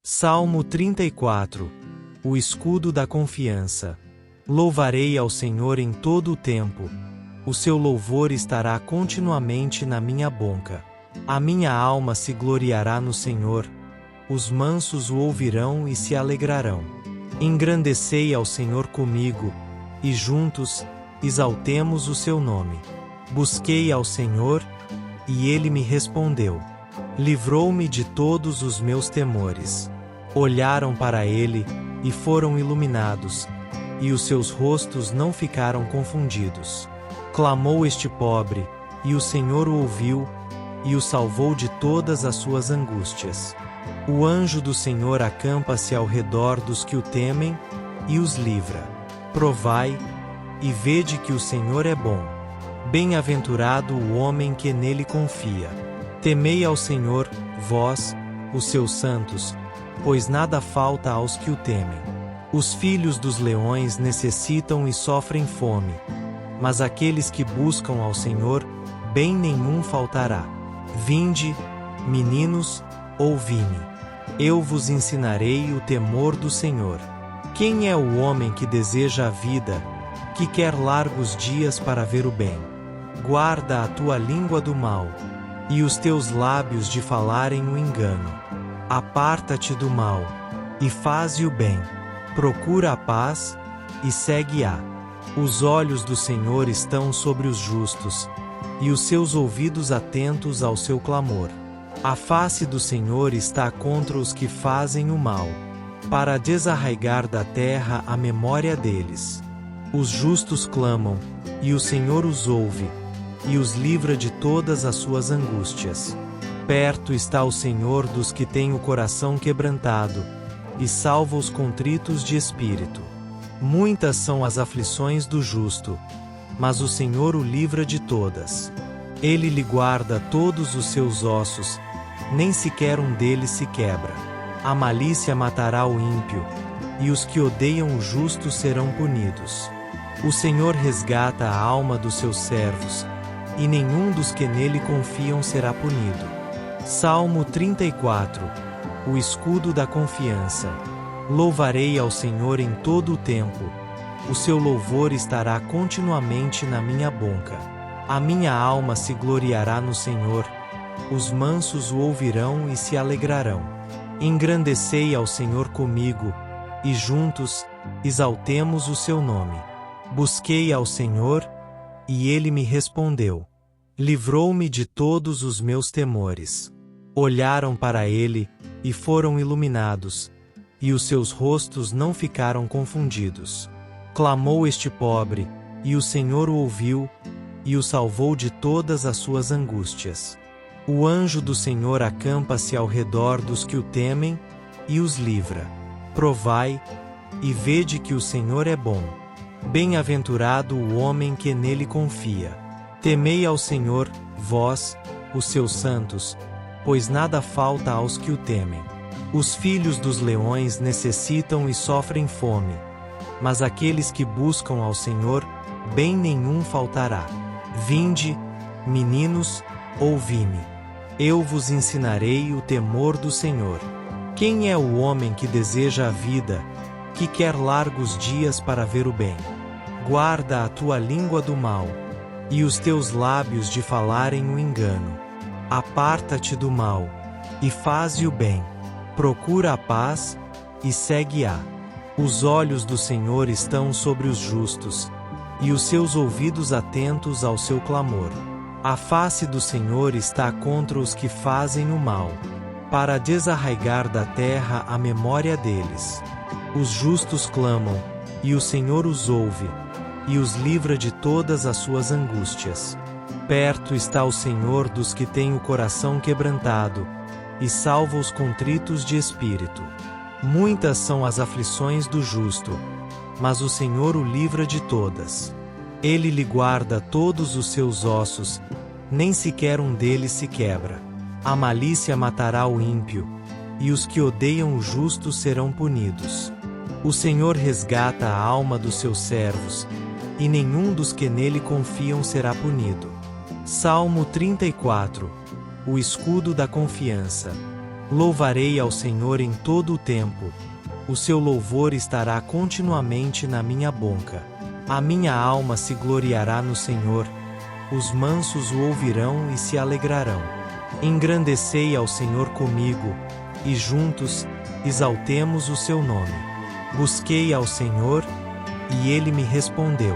Salmo 34. O escudo da confiança. Louvarei ao Senhor em todo o tempo. O seu louvor estará continuamente na minha boca. A minha alma se gloriará no Senhor. Os mansos o ouvirão e se alegrarão. Engrandecei ao Senhor comigo, e juntos exaltemos o seu nome. Busquei ao Senhor, e ele me respondeu. Livrou-me de todos os meus temores. Olharam para ele, e foram iluminados, e os seus rostos não ficaram confundidos. Clamou este pobre, e o Senhor o ouviu, e o salvou de todas as suas angústias. O anjo do Senhor acampa-se ao redor dos que o temem, e os livra. Provai, e vede que o Senhor é bom. Bem-aventurado o homem que nele confia. Temei ao Senhor, vós, os seus santos, pois nada falta aos que o temem. Os filhos dos leões necessitam e sofrem fome, mas aqueles que buscam ao Senhor, bem nenhum faltará. Vinde, meninos, ouvi-me. Eu vos ensinarei o temor do Senhor. Quem é o homem que deseja a vida, que quer largos dias para ver o bem? Guarda a tua língua do mal, e os teus lábios de falarem o engano. Aparta-te do mal, e faze o bem. Procura a paz, e segue-a. Os olhos do Senhor estão sobre os justos, e os seus ouvidos atentos ao seu clamor. A face do Senhor está contra os que fazem o mal, para desarraigar da terra a memória deles. Os justos clamam, e o Senhor os ouve, e os livra de todas as suas angústias. Perto está o Senhor dos que têm o coração quebrantado, e salva os contritos de espírito. Muitas são as aflições do justo, mas o Senhor o livra de todas. Ele lhe guarda todos os seus ossos, nem sequer um deles se quebra. A malícia matará o ímpio, e os que odeiam o justo serão punidos. O Senhor resgata a alma dos seus servos, e nenhum dos que nele confiam será punido. Salmo 34. O escudo da confiança. Louvarei ao Senhor em todo o tempo. O seu louvor estará continuamente na minha boca. A minha alma se gloriará no Senhor. Os mansos o ouvirão e se alegrarão. Engrandecei ao Senhor comigo, e juntos exaltemos o seu nome. Busquei ao Senhor, e ele me respondeu. Livrou-me de todos os meus temores. Olharam para ele, e foram iluminados, e os seus rostos não ficaram confundidos. Clamou este pobre, e o Senhor o ouviu, e o salvou de todas as suas angústias. O anjo do Senhor acampa-se ao redor dos que o temem, e os livra. Provai, e vede que o Senhor é bom. Bem-aventurado o homem que nele confia. Temei ao Senhor, vós, os seus santos, pois nada falta aos que o temem. Os filhos dos leões necessitam e sofrem fome, mas aqueles que buscam ao Senhor, bem nenhum faltará. Vinde, meninos, ouvi-me. Eu vos ensinarei o temor do Senhor. Quem é o homem que deseja a vida, que quer largos dias para ver o bem? Guarda a tua língua do mal, e os teus lábios de falarem o engano. Aparta-te do mal, e faze o bem. Procura a paz, e segue-a. Os olhos do Senhor estão sobre os justos, e os seus ouvidos atentos ao seu clamor. A face do Senhor está contra os que fazem o mal, para desarraigar da terra a memória deles. Os justos clamam, e o Senhor os ouve, e os livra de todas as suas angústias. Perto está o Senhor dos que têm o coração quebrantado, e salva os contritos de espírito. Muitas são as aflições do justo, mas o Senhor o livra de todas. Ele lhe guarda todos os seus ossos, nem sequer um deles se quebra. A malícia matará o ímpio, e os que odeiam o justo serão punidos. O Senhor resgata a alma dos seus servos, e nenhum dos que nele confiam será punido. Salmo 34. O escudo da confiança. Louvarei ao Senhor em todo o tempo. O seu louvor estará continuamente na minha boca. A minha alma se gloriará no Senhor. Os mansos o ouvirão e se alegrarão. Engrandecei ao Senhor comigo, e juntos exaltemos o seu nome. Busquei ao Senhor, e ele me respondeu.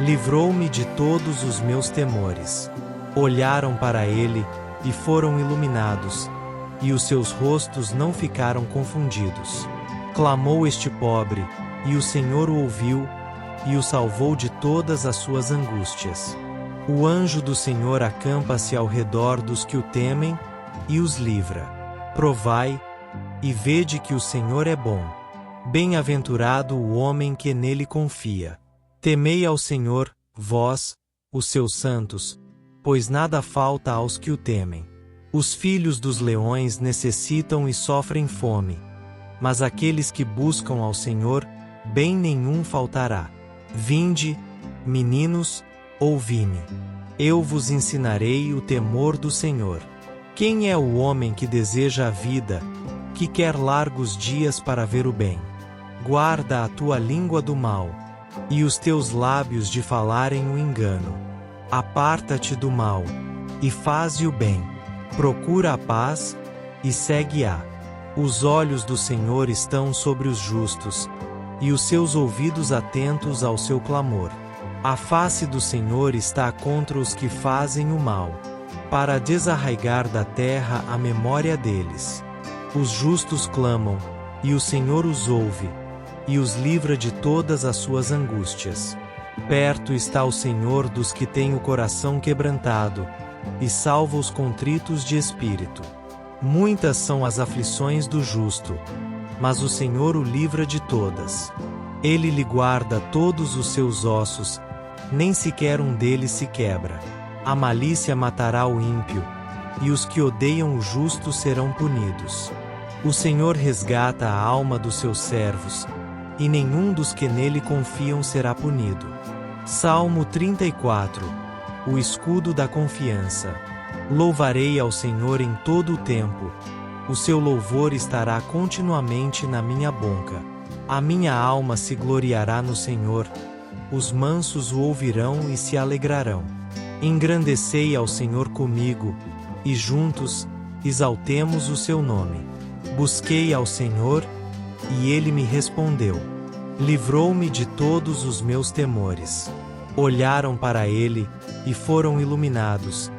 Livrou-me de todos os meus temores. Olharam para ele, e foram iluminados, e os seus rostos não ficaram confundidos. Clamou este pobre, e o Senhor o ouviu, e o salvou de todas as suas angústias. O anjo do Senhor acampa-se ao redor dos que o temem, e os livra. Provai, e vede que o Senhor é bom. Bem-aventurado o homem que nele confia. Temei ao Senhor, vós, os seus santos, pois nada falta aos que o temem. Os filhos dos leões necessitam e sofrem fome, mas aqueles que buscam ao Senhor, bem nenhum faltará. Vinde, meninos, ouvi-me. Eu vos ensinarei o temor do Senhor. Quem é o homem que deseja a vida, que quer largos dias para ver o bem? Guarda a tua língua do mal, e os teus lábios de falarem o engano. Aparta-te do mal, e faze o bem. Procura a paz, e segue-a. Os olhos do Senhor estão sobre os justos, e os seus ouvidos atentos ao seu clamor. A face do Senhor está contra os que fazem o mal, para desarraigar da terra a memória deles. Os justos clamam, e o Senhor os ouve, e os livra de todas as suas angústias. Perto está o Senhor dos que têm o coração quebrantado, e salva os contritos de espírito. Muitas são as aflições do justo, mas o Senhor o livra de todas. Ele lhe guarda todos os seus ossos, nem sequer um deles se quebra. A malícia matará o ímpio, e os que odeiam o justo serão punidos. O Senhor resgata a alma dos seus servos, e nenhum dos que nele confiam será punido. Salmo 34. O escudo da confiança. Louvarei ao Senhor em todo o tempo. O seu louvor estará continuamente na minha boca. A minha alma se gloriará no Senhor. Os mansos o ouvirão e se alegrarão. Engrandecei ao Senhor comigo, e juntos exaltemos o seu nome. Busquei ao Senhor, e ele me respondeu. Livrou-me de todos os meus temores. Olharam para ele, e foram iluminados,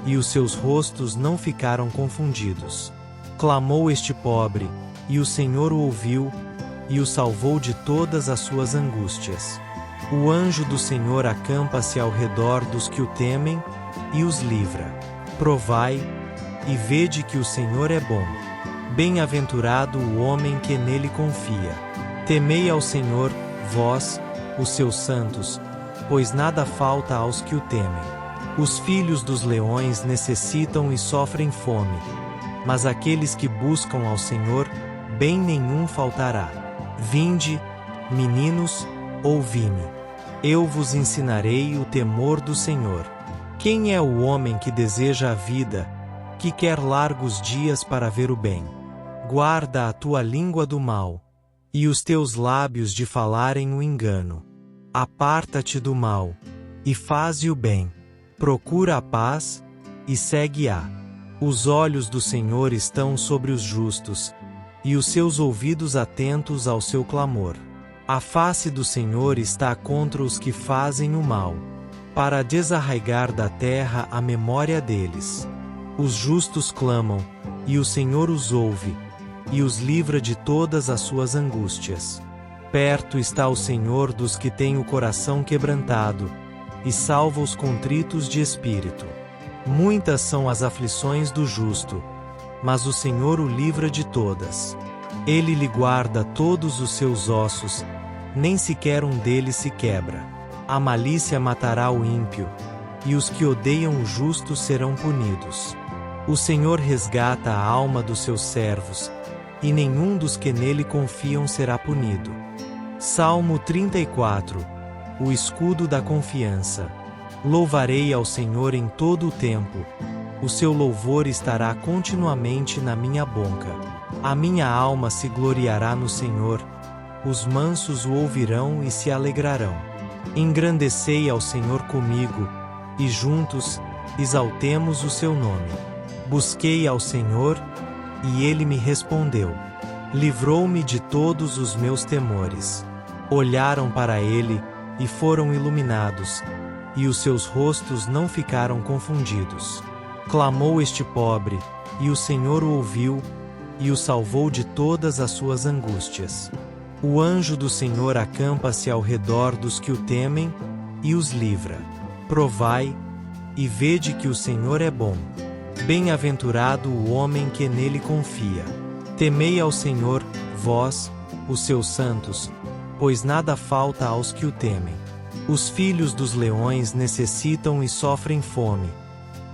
e os seus rostos não ficaram confundidos. Clamou este pobre, e o Senhor o ouviu, e o salvou de todas as suas angústias. O anjo do Senhor acampa-se ao redor dos que o temem, e os livra. Provai, e vede que o Senhor é bom. Bem-aventurado o homem que nele confia. Temei ao Senhor, vós, os seus santos, pois nada falta aos que o temem. Os filhos dos leões necessitam e sofrem fome, mas aqueles que buscam ao Senhor, bem nenhum faltará. Vinde, meninos, ouvi-me. Eu vos ensinarei o temor do Senhor. Quem é o homem que deseja a vida, que quer largos dias para ver o bem? Guarda a tua língua do mal, e os teus lábios de falarem o engano. Aparta-te do mal, e faze o bem. Procura a paz, e segue-a. Os olhos do Senhor estão sobre os justos, e os seus ouvidos atentos ao seu clamor. A face do Senhor está contra os que fazem o mal, para desarraigar da terra a memória deles. Os justos clamam, e o Senhor os ouve, e os livra de todas as suas angústias. Perto está o Senhor dos que têm o coração quebrantado, e salva os contritos de espírito. Muitas são as aflições do justo, mas o Senhor o livra de todas. Ele lhe guarda todos os seus ossos, nem sequer um deles se quebra. A malícia matará o ímpio, e os que odeiam o justo serão punidos. O Senhor resgata a alma dos seus servos, e nenhum dos que nele confiam será punido. Salmo 34. O escudo da confiança. Louvarei ao Senhor em todo o tempo. o seu louvor estará continuamente na minha boca. A minha alma se gloriará no Senhor, os mansos o ouvirão e se alegrarão. Engrandecei ao Senhor comigo, e juntos exaltemos o seu nome. Busquei ao Senhor, e ele me respondeu. Livrou-me de todos os meus temores. Olharam para ele, e foram iluminados, e os seus rostos não ficaram confundidos. Clamou este pobre, e o Senhor o ouviu, e o salvou de todas as suas angústias. O anjo do Senhor acampa-se ao redor dos que o temem, e os livra. Provai, e vede que o Senhor é bom. Bem-aventurado o homem que nele confia. Temei ao Senhor, vós, os seus santos, pois nada falta aos que o temem. Os filhos dos leões necessitam e sofrem fome,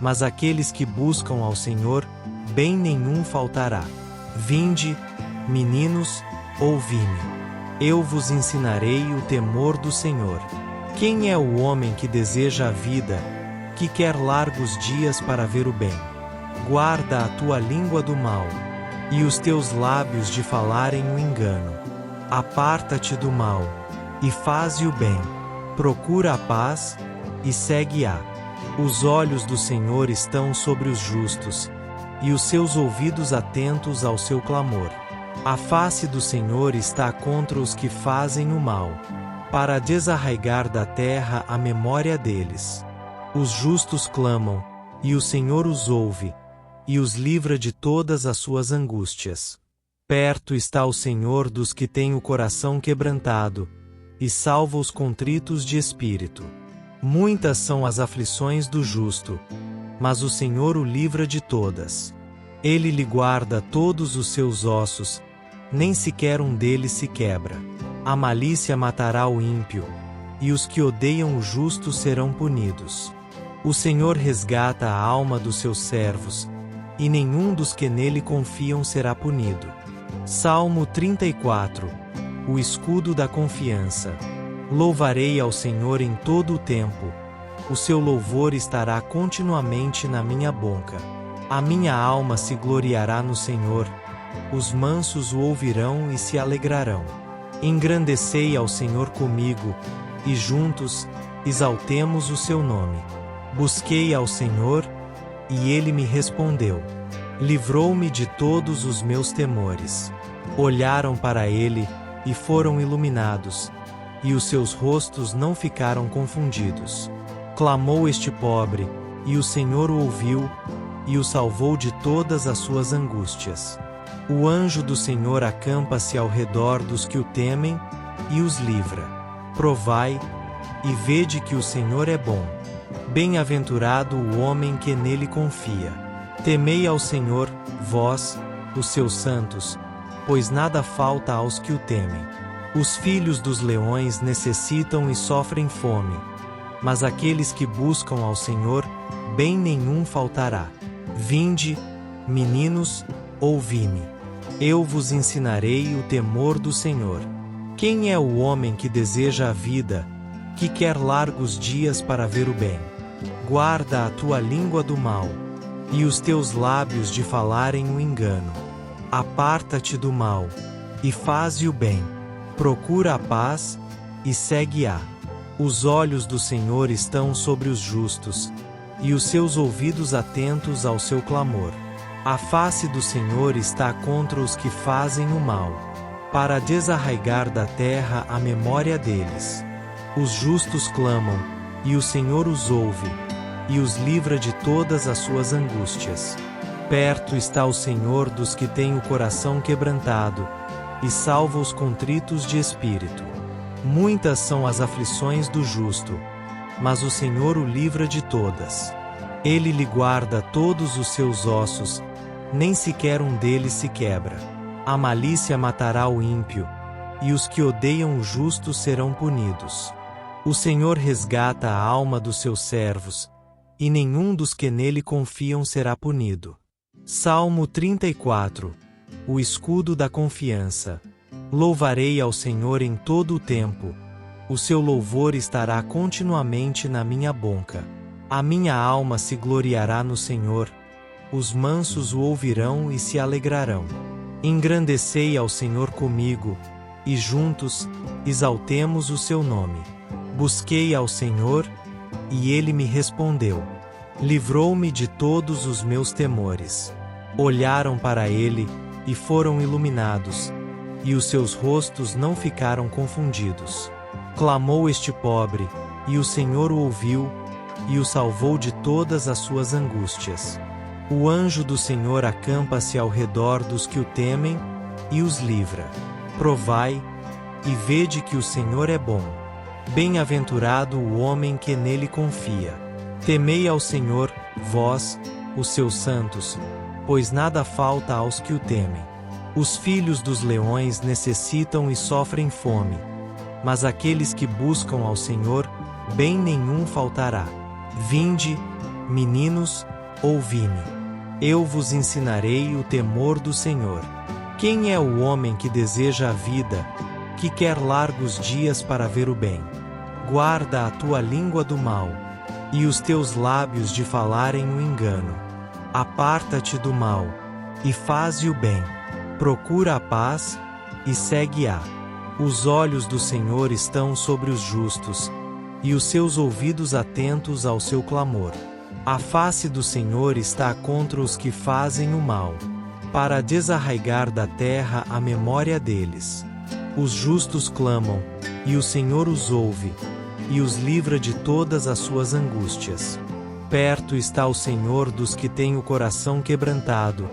mas aqueles que buscam ao Senhor, bem nenhum faltará. Vinde, meninos, ouvi-me. Eu vos ensinarei o temor do Senhor. Quem é o homem que deseja a vida, que quer largos dias para ver o bem? Guarda a tua língua do mal, e os teus lábios de falarem o engano. Aparta-te do mal, e faze o bem. Procura a paz, e segue-a. Os olhos do Senhor estão sobre os justos, e os seus ouvidos atentos ao seu clamor. A face do Senhor está contra os que fazem o mal, para desarraigar da terra a memória deles. Os justos clamam, e o Senhor os ouve, e os livra de todas as suas angústias. Perto está o Senhor dos que têm o coração quebrantado, e salva os contritos de espírito. Muitas são as aflições do justo, mas o Senhor o livra de todas. Ele lhe guarda todos os seus ossos, nem sequer um deles se quebra. A malícia matará o ímpio, e os que odeiam o justo serão punidos. O Senhor resgata a alma dos seus servos, e nenhum dos que nele confiam será punido. Salmo 34. O escudo da confiança. Louvarei ao Senhor em todo o tempo. O seu louvor estará continuamente na minha boca. A minha alma se gloriará no Senhor. Os mansos o ouvirão e se alegrarão. Engrandecei ao Senhor comigo, e juntos exaltemos o seu nome. Busquei ao Senhor, e ele me respondeu. Livrou-me de todos os meus temores. Olharam para ele, e foram iluminados, e os seus rostos não ficaram confundidos. Clamou este pobre, e o Senhor o ouviu, e o salvou de todas as suas angústias. O anjo do Senhor acampa-se ao redor dos que o temem, e os livra. Provai, e vede que o Senhor é bom. Bem-aventurado o homem que nele confia. Temei ao Senhor, vós, os seus santos, pois nada falta aos que o temem. Os filhos dos leões necessitam e sofrem fome, mas aqueles que buscam ao Senhor, bem nenhum faltará. Vinde, meninos, ouvi-me. Eu vos ensinarei o temor do Senhor. Quem é o homem que deseja a vida, que quer largos dias para ver o bem? Guarda a tua língua do mal, e os teus lábios de falarem o engano. Aparta-te do mal, e faze o bem. Procura a paz, e segue-a. Os olhos do Senhor estão sobre os justos, e os seus ouvidos atentos ao seu clamor. A face do Senhor está contra os que fazem o mal, para desarraigar da terra a memória deles. Os justos clamam, e o Senhor os ouve, e os livra de todas as suas angústias. Perto está o Senhor dos que têm o coração quebrantado, e salva os contritos de espírito. Muitas são as aflições do justo, mas o Senhor o livra de todas. Ele lhe guarda todos os seus ossos, nem sequer um deles se quebra. A malícia matará o ímpio, e os que odeiam o justo serão punidos. O Senhor resgata a alma dos seus servos, e nenhum dos que nele confiam será punido. Salmo 34. O escudo da confiança. Louvarei ao Senhor em todo o tempo. O seu louvor estará continuamente na minha boca. A minha alma se gloriará no Senhor, os mansos o ouvirão e se alegrarão. Engrandecei ao Senhor comigo, e juntos exaltemos o seu nome. Busquei ao Senhor, e ele me respondeu. Livrou-me de todos os meus temores. Olharam para ele, e foram iluminados, e os seus rostos não ficaram confundidos. Clamou este pobre, e o Senhor o ouviu, e o salvou de todas as suas angústias. O anjo do Senhor acampa-se ao redor dos que o temem, e os livra. Provai, e vede que o Senhor é bom. Bem-aventurado o homem que nele confia. Temei ao Senhor, vós, os seus santos, pois nada falta aos que o temem. Os filhos dos leões necessitam e sofrem fome, mas aqueles que buscam ao Senhor, bem nenhum faltará. Vinde, meninos, ouvi-me. Eu vos ensinarei o temor do Senhor. Quem é o homem que deseja a vida, que quer largos dias para ver o bem? Guarda a tua língua do mal, e os teus lábios de falarem o engano. Aparta-te do mal, e faze o bem. Procura a paz, e segue-a. Os olhos do Senhor estão sobre os justos, e os seus ouvidos atentos ao seu clamor. A face do Senhor está contra os que fazem o mal, para desarraigar da terra a memória deles. Os justos clamam, e o Senhor os ouve, e os livra de todas as suas angústias. Perto está o Senhor dos que têm o coração quebrantado,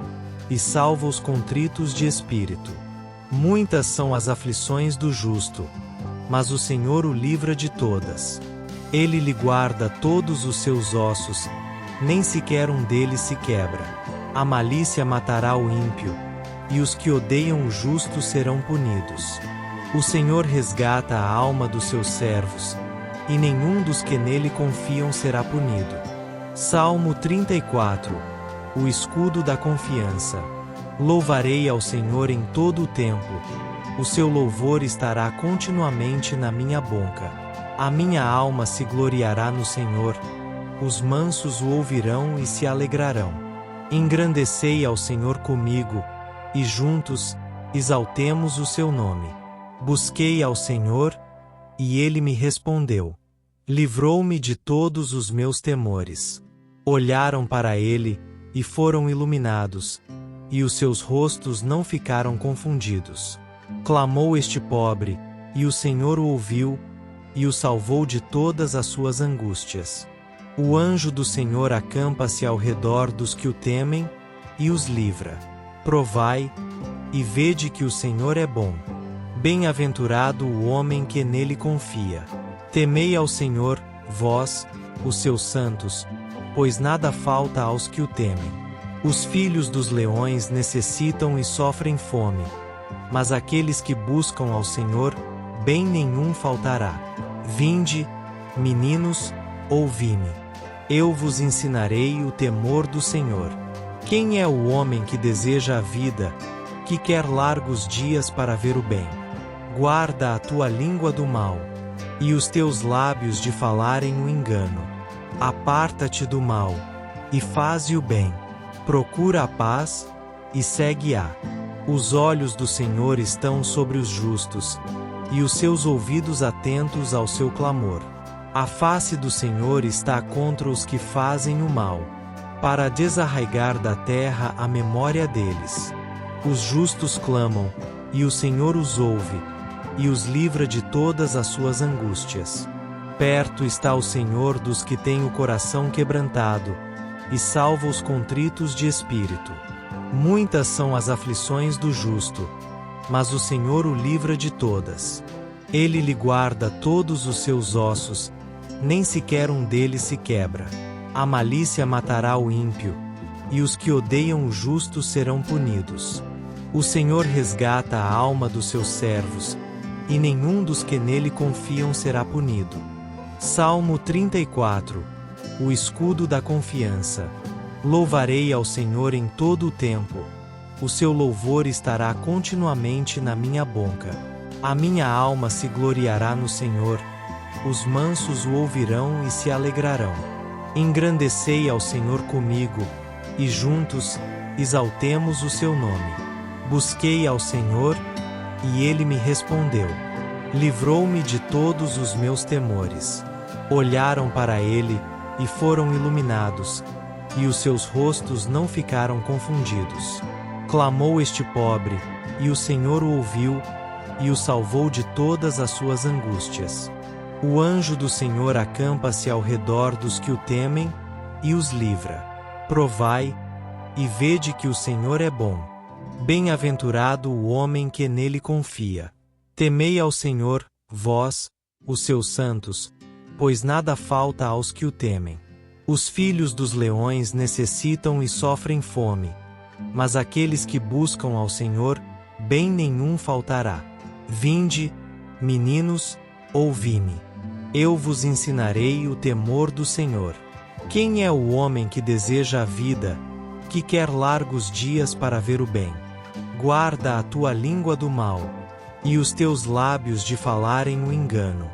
e salva os contritos de espírito. Muitas são as aflições do justo, mas o Senhor o livra de todas. Ele lhe guarda todos os seus ossos, nem sequer um deles se quebra. A malícia matará o ímpio, e os que odeiam o justo serão punidos. O Senhor resgata a alma dos seus servos, e nenhum dos que nele confiam será punido. Salmo 34. O escudo da confiança. Louvarei ao Senhor em todo o tempo. O seu louvor estará continuamente na minha boca. A minha alma se gloriará no Senhor. Os mansos o ouvirão e se alegrarão. Engrandecei ao Senhor comigo, e juntos exaltemos o seu nome. Busquei ao Senhor, e ele me respondeu. Livrou-me de todos os meus temores. Olharam para ele, e foram iluminados, e os seus rostos não ficaram confundidos. Clamou este pobre, e o Senhor o ouviu, e o salvou de todas as suas angústias. O anjo do Senhor acampa-se ao redor dos que o temem, e os livra. Provai, e vede que o Senhor é bom. Bem-aventurado o homem que nele confia. Temei ao Senhor, vós, os seus santos, pois nada falta aos que o temem. Os filhos dos leões necessitam e sofrem fome, mas aqueles que buscam ao Senhor, bem nenhum faltará. Vinde, meninos, ouvi-me. Eu vos ensinarei o temor do Senhor. Quem é o homem que deseja a vida, que quer largos dias para ver o bem? Guarda a tua língua do mal, e os teus lábios de falarem o engano. Aparta-te do mal, e faze o bem. Procura a paz, e segue-a. Os olhos do Senhor estão sobre os justos, e os seus ouvidos atentos ao seu clamor. A face do Senhor está contra os que fazem o mal, para desarraigar da terra a memória deles. Os justos clamam, e o Senhor os ouve, e os livra de todas as suas angústias. Perto está o Senhor dos que têm o coração quebrantado, e salva os contritos de espírito. Muitas são as aflições do justo, mas o Senhor o livra de todas. Ele lhe guarda todos os seus ossos, nem sequer um deles se quebra. A malícia matará o ímpio, e os que odeiam o justo serão punidos. O Senhor resgata a alma dos seus servos, e nenhum dos que nele confiam será punido. Salmo 34. O escudo da confiança. Louvarei ao Senhor em todo o tempo. O seu louvor estará continuamente na minha boca. A minha alma se gloriará no Senhor. Os mansos o ouvirão e se alegrarão. Engrandecei ao Senhor comigo, e juntos, exaltemos o seu nome. Busquei ao Senhor, e ele me respondeu. Livrou-me de todos os meus temores. Olharam para ele, e foram iluminados, e os seus rostos não ficaram confundidos. Clamou este pobre, e o Senhor o ouviu, e o salvou de todas as suas angústias. O anjo do Senhor acampa-se ao redor dos que o temem, e os livra. Provai, e vede que o Senhor é bom. Bem-aventurado o homem que nele confia. Temei ao Senhor, vós, os seus santos, pois nada falta aos que o temem. Os filhos dos leões necessitam e sofrem fome, mas aqueles que buscam ao Senhor, bem nenhum faltará. Vinde, meninos, ouvi-me. Eu vos ensinarei o temor do Senhor. Quem é o homem que deseja a vida, que quer largos dias para ver o bem? Guarda a tua língua do mal, e os teus lábios de falarem o engano.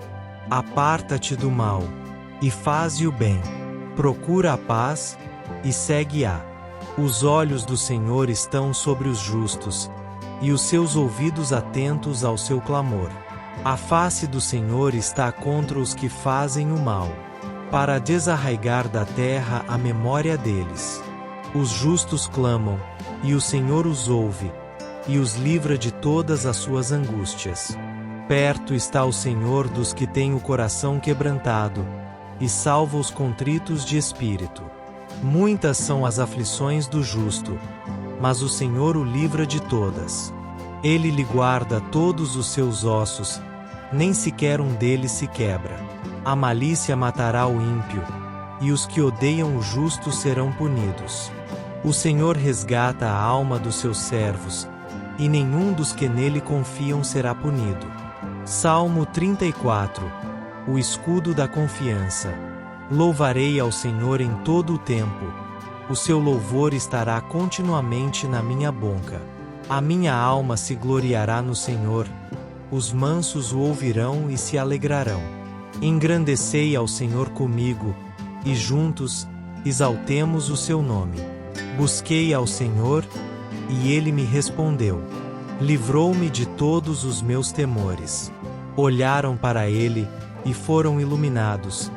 Aparta-te do mal, e faze o bem. Procura a paz, e segue-a. Os olhos do Senhor estão sobre os justos, e os seus ouvidos atentos ao seu clamor. A face do Senhor está contra os que fazem o mal, para desarraigar da terra a memória deles. Os justos clamam, e o Senhor os ouve, e os livra de todas as suas angústias. Perto está o Senhor dos que têm o coração quebrantado, e salva os contritos de espírito. Muitas são as aflições do justo, mas o Senhor o livra de todas. Ele lhe guarda todos os seus ossos, nem sequer um deles se quebra. A malícia matará o ímpio, e os que odeiam o justo serão punidos. O Senhor resgata a alma dos seus servos, e nenhum dos que nele confiam será punido. Salmo 34. O escudo da confiança. Louvarei ao Senhor em todo o tempo. O seu louvor estará continuamente na minha boca. A minha alma se gloriará no Senhor. Os mansos o ouvirão e se alegrarão. Engrandecei ao Senhor comigo, e juntos, exaltemos o seu nome. Busquei ao Senhor, e ele me respondeu. Livrou-me de todos os meus temores. Olharam para ele, e foram iluminados,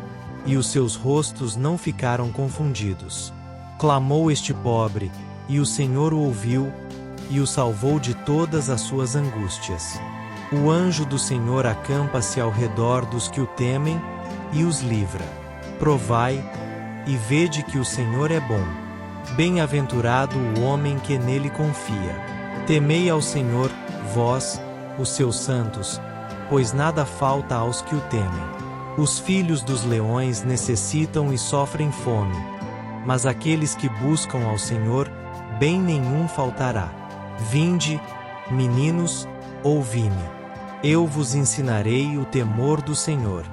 e os seus rostos não ficaram confundidos. Clamou este pobre, e o Senhor o ouviu, e o salvou de todas as suas angústias. O anjo do Senhor acampa-se ao redor dos que o temem, e os livra. Provai, e vede que o Senhor é bom. Bem-aventurado o homem que nele confia. Temei ao Senhor, vós, os seus santos, pois nada falta aos que o temem. Os filhos dos leões necessitam e sofrem fome, mas aqueles que buscam ao Senhor, bem nenhum faltará. Vinde, meninos, ouvi-me. Eu vos ensinarei o temor do Senhor.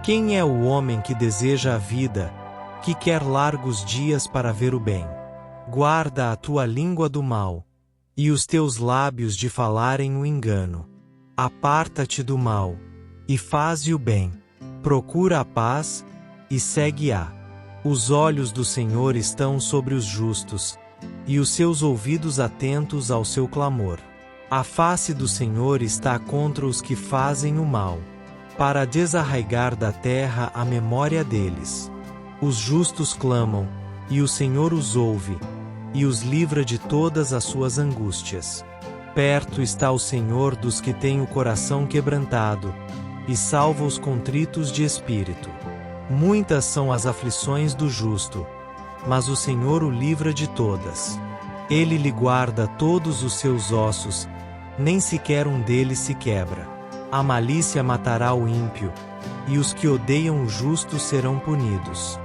Quem é o homem que deseja a vida, que quer largos dias para ver o bem? Guarda a tua língua do mal, e os teus lábios de falarem o engano. Aparta-te do mal, e faze o bem. Procura a paz, e segue-a. Os olhos do Senhor estão sobre os justos, e os seus ouvidos atentos ao seu clamor. A face do Senhor está contra os que fazem o mal, para desarraigar da terra a memória deles. Os justos clamam, e o Senhor os ouve, e os livra de todas as suas angústias. Perto está o Senhor dos que têm o coração quebrantado, e salva os contritos de espírito. Muitas são as aflições do justo, mas o Senhor o livra de todas. Ele lhe guarda todos os seus ossos, nem sequer um deles se quebra. A malícia matará o ímpio, e os que odeiam o justo serão punidos.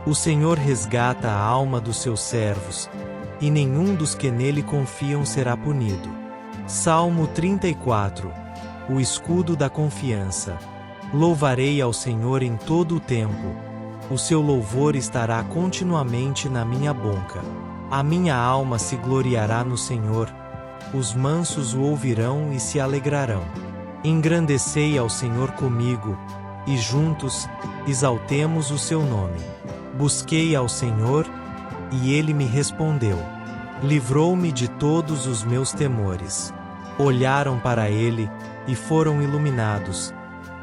O Senhor resgata a alma dos seus servos, e nenhum dos que nele confiam será punido. Salmo 34. O escudo da confiança. Louvarei ao Senhor em todo o tempo. O seu louvor estará continuamente na minha boca. A minha alma se gloriará no Senhor. Os mansos o ouvirão e se alegrarão. Engrandecei ao Senhor comigo, e juntos, exaltemos o seu nome. Busquei ao Senhor, e Ele me respondeu. Livrou-me de todos os meus temores. Olharam para Ele, e foram iluminados,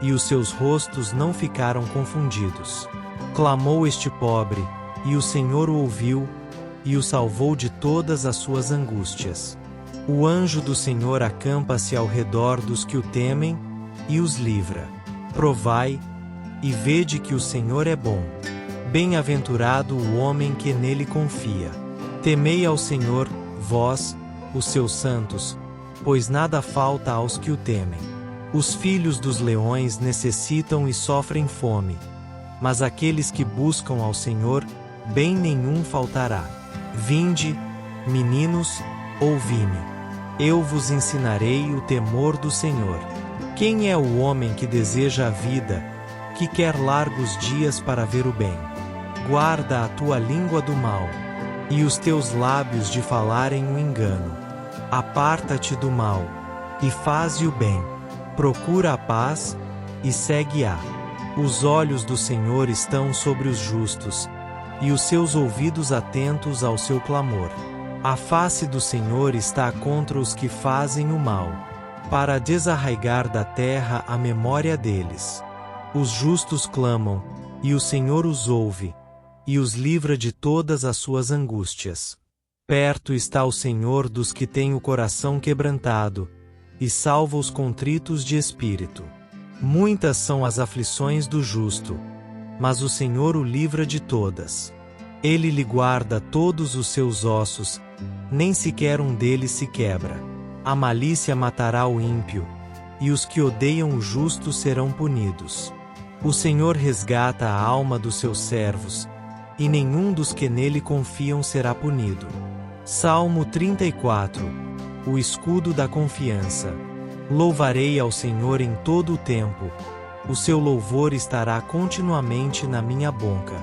e os seus rostos não ficaram confundidos. Clamou este pobre, e o Senhor o ouviu, e o salvou de todas as suas angústias. O anjo do Senhor acampa-se ao redor dos que o temem, e os livra. Provai, e vede que o Senhor é bom. Bem-aventurado o homem que nele confia. Temei ao Senhor, vós, os seus santos, pois nada falta aos que o temem. Os filhos dos leões necessitam e sofrem fome, mas aqueles que buscam ao Senhor, bem nenhum faltará. Vinde, meninos, ouvi-me. Eu vos ensinarei o temor do Senhor. Quem é o homem que deseja a vida, que quer largos dias para ver o bem? Guarda a tua língua do mal, e os teus lábios de falarem o engano. Aparta-te do mal, e faze o bem. Procura a paz, e segue-a. Os olhos do Senhor estão sobre os justos, e os seus ouvidos atentos ao seu clamor. A face do Senhor está contra os que fazem o mal, para desarraigar da terra a memória deles. Os justos clamam, e o Senhor os ouve, e os livra de todas as suas angústias. Perto está o Senhor dos que têm o coração quebrantado, e salva os contritos de espírito. Muitas são as aflições do justo, mas o Senhor o livra de todas. Ele lhe guarda todos os seus ossos, nem sequer um deles se quebra. A malícia matará o ímpio, e os que odeiam o justo serão punidos. O Senhor resgata a alma dos seus servos, e nenhum dos que nele confiam será punido. Salmo 34. O escudo da confiança. Louvarei ao Senhor em todo o tempo. O seu louvor estará continuamente na minha boca.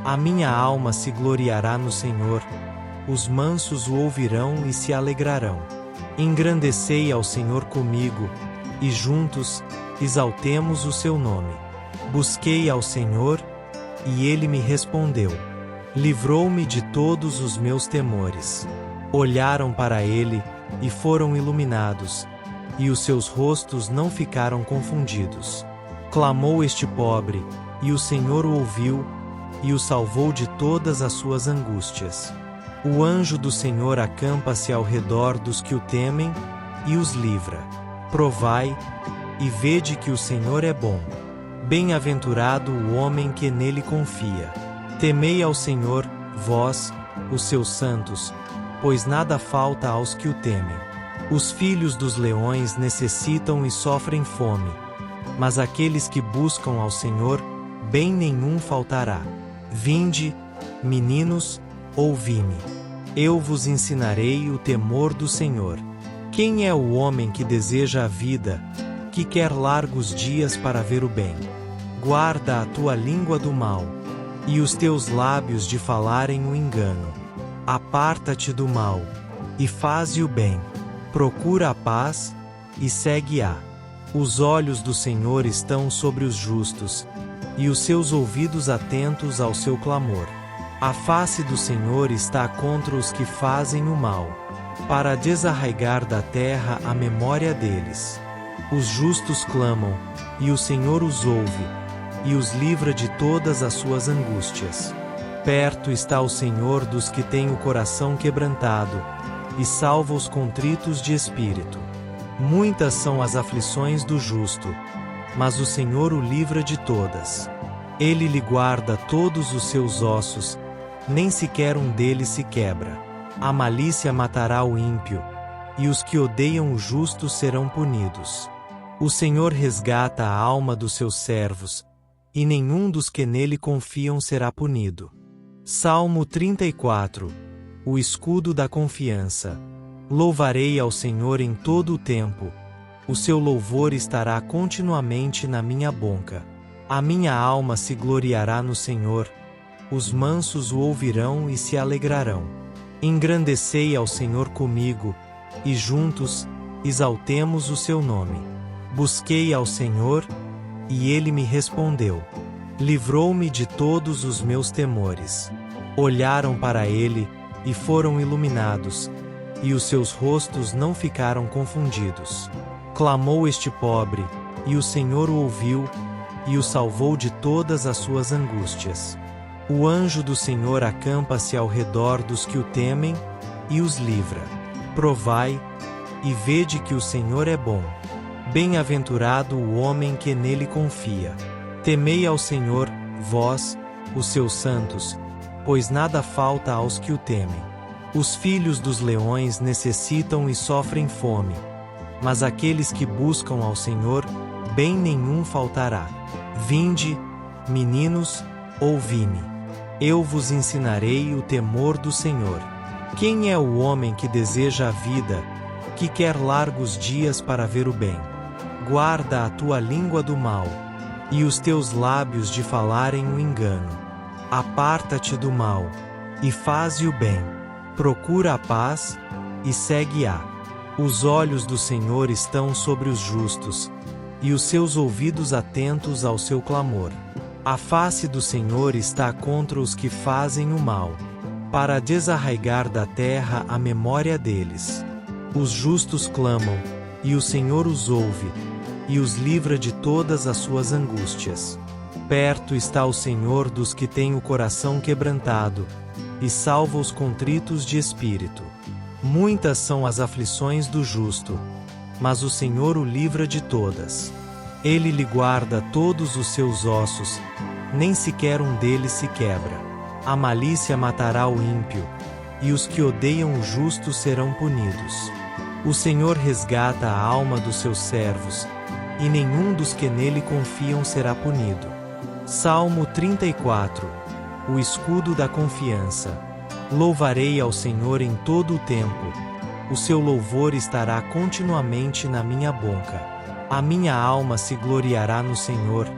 A minha alma se gloriará no Senhor. Os mansos o ouvirão e se alegrarão. Engrandecei ao Senhor comigo, e juntos exaltemos o seu nome. Busquei ao Senhor, e ele me respondeu. Livrou-me de todos os meus temores. Olharam para ele, e foram iluminados, e os seus rostos não ficaram confundidos. Clamou este pobre, e o Senhor o ouviu, e o salvou de todas as suas angústias. O anjo do Senhor acampa-se ao redor dos que o temem, e os livra. Provai, e vede que o Senhor é bom. Bem-aventurado o homem que nele confia. Temei ao Senhor, vós, os seus santos, pois nada falta aos que o temem. Os filhos dos leões necessitam e sofrem fome, mas aqueles que buscam ao Senhor, bem nenhum faltará. Vinde, meninos, ouvi-me. Eu vos ensinarei o temor do Senhor. Quem é o homem que deseja a vida, que quer largos dias para ver o bem? Guarda a tua língua do mal, e os teus lábios de falarem o engano. Aparta-te do mal, e faze o bem. Procura a paz, e segue-a. Os olhos do Senhor estão sobre os justos, e os seus ouvidos atentos ao seu clamor. A face do Senhor está contra os que fazem o mal, para desarraigar da terra a memória deles. Os justos clamam, e o Senhor os ouve, e os livra de todas as suas angústias. Perto está o Senhor dos que têm o coração quebrantado, e salva os contritos de espírito. Muitas são as aflições do justo, mas o Senhor o livra de todas. Ele lhe guarda todos os seus ossos, nem sequer um deles se quebra. A malícia matará o ímpio, e os que odeiam o justo serão punidos. O Senhor resgata a alma dos seus servos, e nenhum dos que nele confiam será punido. Salmo 34. O escudo da confiança. Louvarei ao Senhor em todo o tempo. O seu louvor estará continuamente na minha boca. A minha alma se gloriará no Senhor. Os mansos o ouvirão e se alegrarão. Engrandecei ao Senhor comigo, e juntos exaltemos o seu nome. Busquei ao Senhor, e ele me respondeu. Livrou-me de todos os meus temores. Olharam para ele, e foram iluminados, e os seus rostos não ficaram confundidos. Clamou este pobre, e o Senhor o ouviu, e o salvou de todas as suas angústias. O anjo do Senhor acampa-se ao redor dos que o temem, e os livra. Provai, e vede que o Senhor é bom. Bem-aventurado o homem que nele confia. Temei ao Senhor, vós, os seus santos, pois nada falta aos que o temem. Os filhos dos leões necessitam e sofrem fome, mas aqueles que buscam ao Senhor, bem nenhum faltará. Vinde, meninos, ouvi-me. Eu vos ensinarei o temor do Senhor. Quem é o homem que deseja a vida, que quer largos dias para ver o bem? Guarda a tua língua do mal, e os teus lábios de falarem o engano. Aparta-te do mal, e faze o bem. Procura a paz, e segue-a. Os olhos do Senhor estão sobre os justos, e os seus ouvidos atentos ao seu clamor. A face do Senhor está contra os que fazem o mal, para desarraigar da terra a memória deles. Os justos clamam, e o Senhor os ouve, e os livra de todas as suas angústias. Perto está o Senhor dos que têm o coração quebrantado, e salva os contritos de espírito. Muitas são as aflições do justo, mas o Senhor o livra de todas. Ele lhe guarda todos os seus ossos, nem sequer um deles se quebra. A malícia matará o ímpio, e os que odeiam o justo serão punidos. O Senhor resgata a alma dos seus servos, e nenhum dos que nele confiam será punido. Salmo 34. O escudo da confiança. Louvarei ao Senhor em todo o tempo. O seu louvor estará continuamente na minha boca. A minha alma se gloriará no Senhor.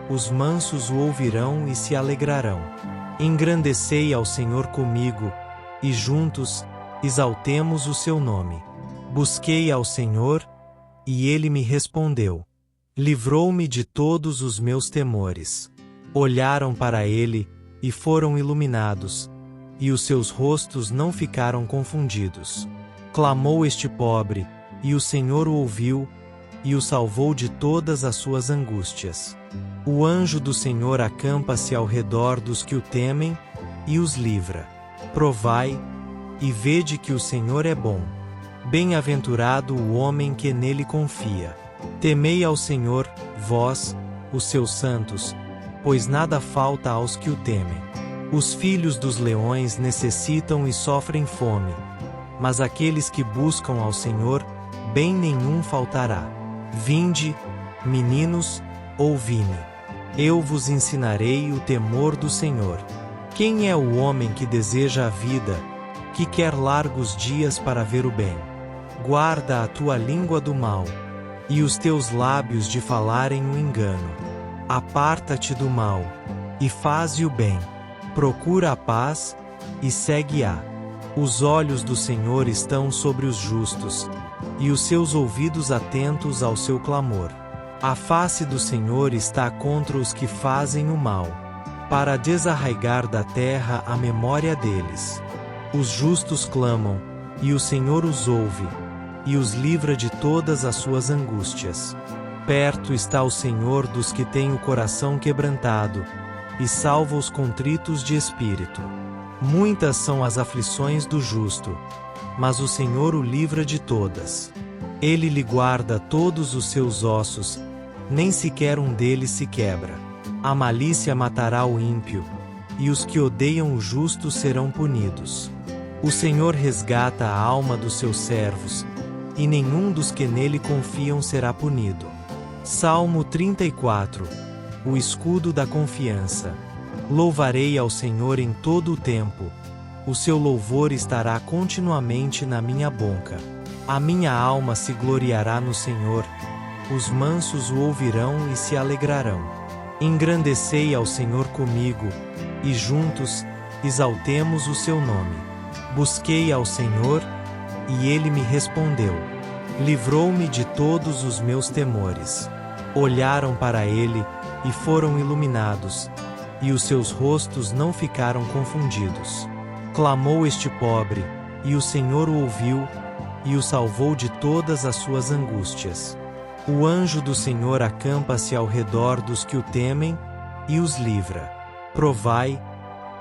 Os mansos o ouvirão e se alegrarão. Engrandecei ao Senhor comigo, e juntos exaltemos o seu nome. Busquei ao Senhor, e ele me respondeu. Livrou-me de todos os meus temores. Olharam para ele, e foram iluminados, e os seus rostos não ficaram confundidos. Clamou este pobre, e o Senhor o ouviu, e o salvou de todas as suas angústias. O anjo do Senhor acampa-se ao redor dos que o temem, e os livra. Provai, e vede que o Senhor é bom. Bem-aventurado o homem que nele confia. Temei ao Senhor, vós, os seus santos, pois nada falta aos que o temem. Os filhos dos leões necessitam e sofrem fome, mas aqueles que buscam ao Senhor, bem nenhum faltará. Vinde, meninos, ouvi-me. Eu vos ensinarei o temor do Senhor. Quem é o homem que deseja a vida, que quer largos dias para ver o bem? Guarda a tua língua do mal, e os teus lábios de falarem o engano. Aparta-te do mal, e faze o bem. Procura a paz, e segue-a. Os olhos do Senhor estão sobre os justos, e os seus ouvidos atentos ao seu clamor. A face do Senhor está contra os que fazem o mal, para desarraigar da terra a memória deles. Os justos clamam, e o Senhor os ouve, e os livra de todas as suas angústias. Perto está o Senhor dos que têm o coração quebrantado, e salva os contritos de espírito. Muitas são as aflições do justo, mas o Senhor o livra de todas. Ele lhe guarda todos os seus ossos, nem sequer um deles se quebra. A malícia matará o ímpio, e os que odeiam o justo serão punidos. O Senhor resgata a alma dos seus servos, e nenhum dos que nele confiam será punido. Salmo 34. O escudo da confiança. Louvarei ao Senhor em todo o tempo. O seu louvor estará continuamente na minha boca. A minha alma se gloriará no Senhor. Os mansos o ouvirão e se alegrarão. Engrandecei ao Senhor comigo, e juntos exaltemos o seu nome. Busquei ao Senhor, e ele me respondeu. Livrou-me de todos os meus temores. Olharam para ele, e foram iluminados, e os seus rostos não ficaram confundidos. Clamou este pobre, e o Senhor o ouviu, e o salvou de todas as suas angústias. O anjo do Senhor acampa-se ao redor dos que o temem, e os livra. Provai,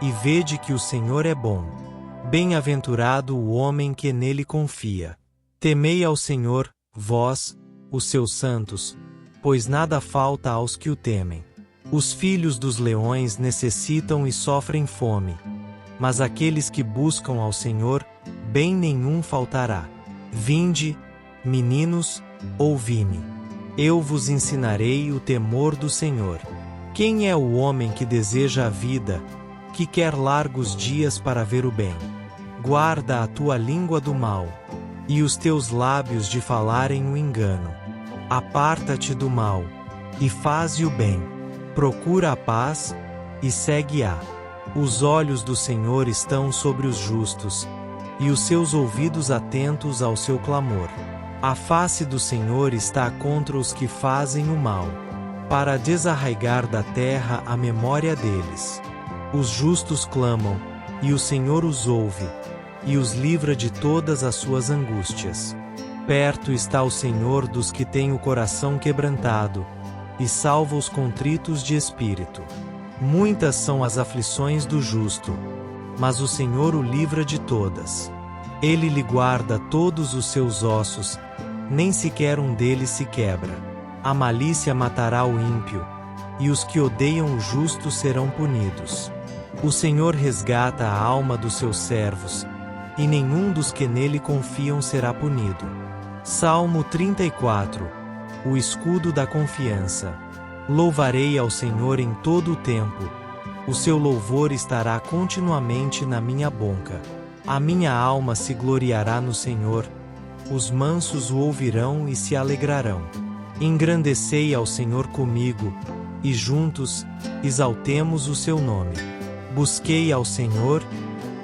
e vede que o Senhor é bom. Bem-aventurado o homem que nele confia. Temei ao Senhor, vós, os seus santos, pois nada falta aos que o temem. Os filhos dos leões necessitam e sofrem fome, mas aqueles que buscam ao Senhor, bem nenhum faltará. Vinde, meninos, ouvi-me. Eu vos ensinarei o temor do Senhor. Quem é o homem que deseja a vida, que quer largos dias para ver o bem? Guarda a tua língua do mal, e os teus lábios de falarem o engano. Aparta-te do mal, e faze o bem. Procura a paz, e segue-a. Os olhos do Senhor estão sobre os justos, e os seus ouvidos atentos ao seu clamor. A face do Senhor está contra os que fazem o mal, para desarraigar da terra a memória deles. Os justos clamam, e o Senhor os ouve, e os livra de todas as suas angústias. Perto está o Senhor dos que têm o coração quebrantado, e salva os contritos de espírito. Muitas são as aflições do justo, mas o Senhor o livra de todas. Ele lhe guarda todos os seus ossos, nem sequer um deles se quebra. A malícia matará o ímpio, e os que odeiam o justo serão punidos. O Senhor resgata a alma dos seus servos, e nenhum dos que nele confiam será punido. Salmo 34. O escudo da confiança. Louvarei ao Senhor em todo o tempo. O seu louvor estará continuamente na minha boca. A minha alma se gloriará no Senhor. Os mansos o ouvirão e se alegrarão. Engrandecei ao Senhor comigo, e juntos exaltemos o seu nome. Busquei ao Senhor,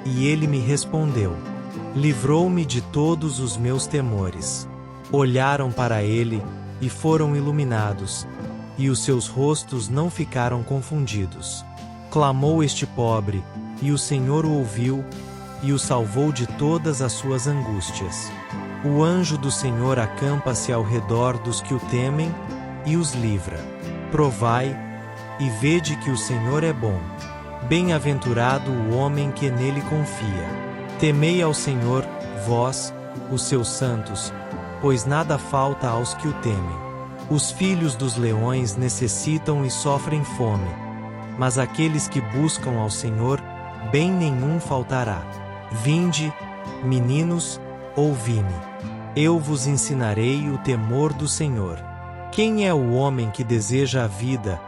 e ele me respondeu. Livrou-me de todos os meus temores. Olharam para ele, e foram iluminados, e os seus rostos não ficaram confundidos. Clamou este pobre, e o Senhor o ouviu, e o salvou de todas as suas angústias. O anjo do Senhor acampa-se ao redor dos que o temem, e os livra. Provai, e vede que o Senhor é bom. Bem-aventurado o homem que nele confia. Temei ao Senhor, vós, os seus santos, pois nada falta aos que o temem. Os filhos dos leões necessitam e sofrem fome, mas aqueles que buscam ao Senhor, bem nenhum faltará. Vinde, meninos, ouvi-me. Eu vos ensinarei o temor do Senhor. Quem é o homem que deseja a vida,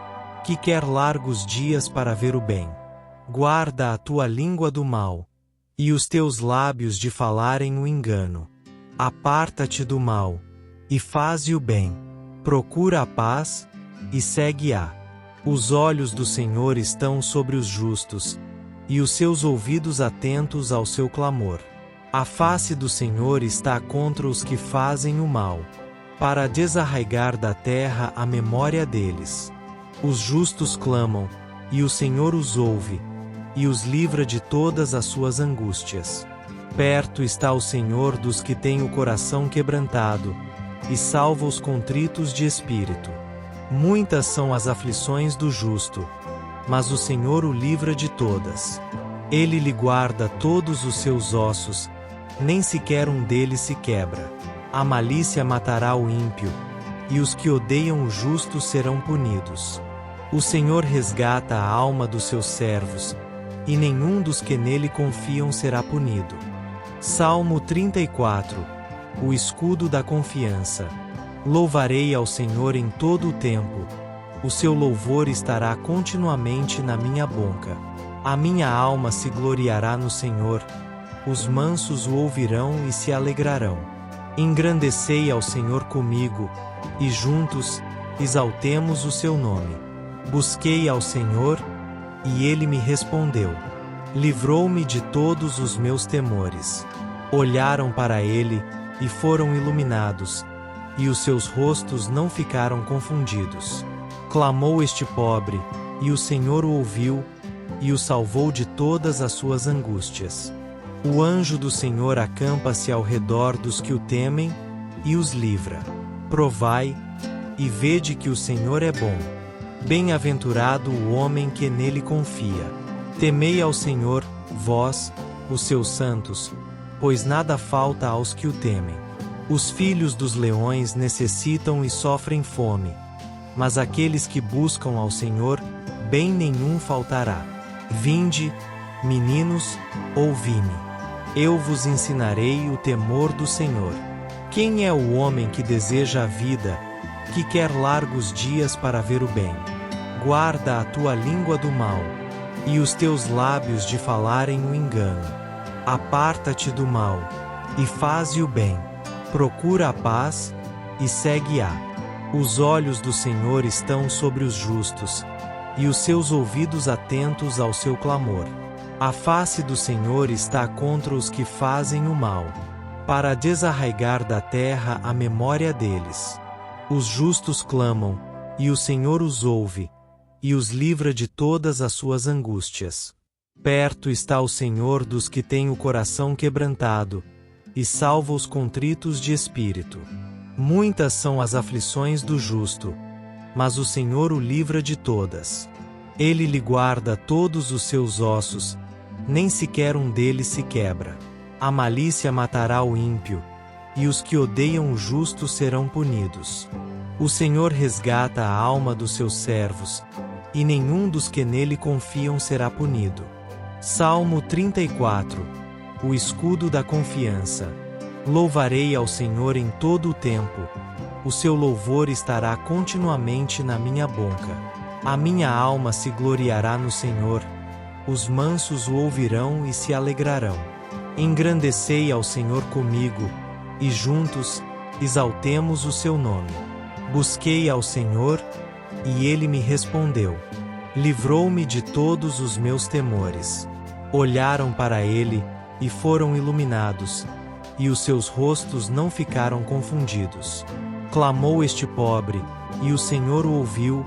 que quer largos dias para ver o bem? Guarda a tua língua do mal, e os teus lábios de falarem o engano. Aparta-te do mal, e faze o bem. Procura a paz, e segue-a. Os olhos do Senhor estão sobre os justos, e os seus ouvidos atentos ao seu clamor. A face do Senhor está contra os que fazem o mal, para desarraigar da terra a memória deles. Os justos clamam, e o Senhor os ouve, e os livra de todas as suas angústias. Perto está o Senhor dos que têm o coração quebrantado, e salva os contritos de espírito. Muitas são as aflições do justo, mas o Senhor o livra de todas. Ele lhe guarda todos os seus ossos, nem sequer um deles se quebra. A malícia matará o ímpio, e os que odeiam o justo serão punidos. O Senhor resgata a alma dos seus servos, e nenhum dos que nele confiam será punido. Salmo 34. O escudo da confiança. Louvarei ao Senhor em todo o tempo. O seu louvor estará continuamente na minha boca. A minha alma se gloriará no Senhor. Os mansos o ouvirão e se alegrarão. Engrandecei ao Senhor comigo, e juntos exaltemos o seu nome. Busquei ao Senhor, e ele me respondeu. Livrou-me de todos os meus temores. Olharam para ele, e foram iluminados, e os seus rostos não ficaram confundidos. Clamou este pobre, e o Senhor o ouviu, e o salvou de todas as suas angústias. O anjo do Senhor acampa-se ao redor dos que o temem, e os livra. Provai, e vede que o Senhor é bom. Bem-aventurado o homem que nele confia. Temei ao Senhor, vós, os seus santos, pois nada falta aos que o temem. Os filhos dos leões necessitam e sofrem fome, mas aqueles que buscam ao Senhor, bem nenhum faltará. Vinde, meninos, ouvi-me. Eu vos ensinarei o temor do Senhor. Quem é o homem que deseja a vida, que quer largos dias para ver o bem? Guarda a tua língua do mal, e os teus lábios de falarem o engano. Aparta-te do mal, e faze o bem. Procura a paz, e segue-a. Os olhos do Senhor estão sobre os justos, e os seus ouvidos atentos ao seu clamor. A face do Senhor está contra os que fazem o mal, para desarraigar da terra a memória deles. Os justos clamam, e o Senhor os ouve, e os livra de todas as suas angústias. Perto está o Senhor dos que têm o coração quebrantado, e salva os contritos de espírito. Muitas são as aflições do justo, mas o Senhor o livra de todas. Ele lhe guarda todos os seus ossos, nem sequer um deles se quebra. A malícia matará o ímpio, e os que odeiam o justo serão punidos. O Senhor resgata a alma dos seus servos, e nenhum dos que nele confiam será punido. Salmo 34. O escudo da confiança. Louvarei ao Senhor em todo o tempo. O seu louvor estará continuamente na minha boca. A minha alma se gloriará no Senhor. Os mansos o ouvirão e se alegrarão. Engrandecei ao Senhor comigo, e juntos exaltemos o seu nome. Busquei ao Senhor, e ele me respondeu. Livrou-me de todos os meus temores. Olharam para ele, e foram iluminados, e os seus rostos não ficaram confundidos. Clamou este pobre, e o Senhor o ouviu,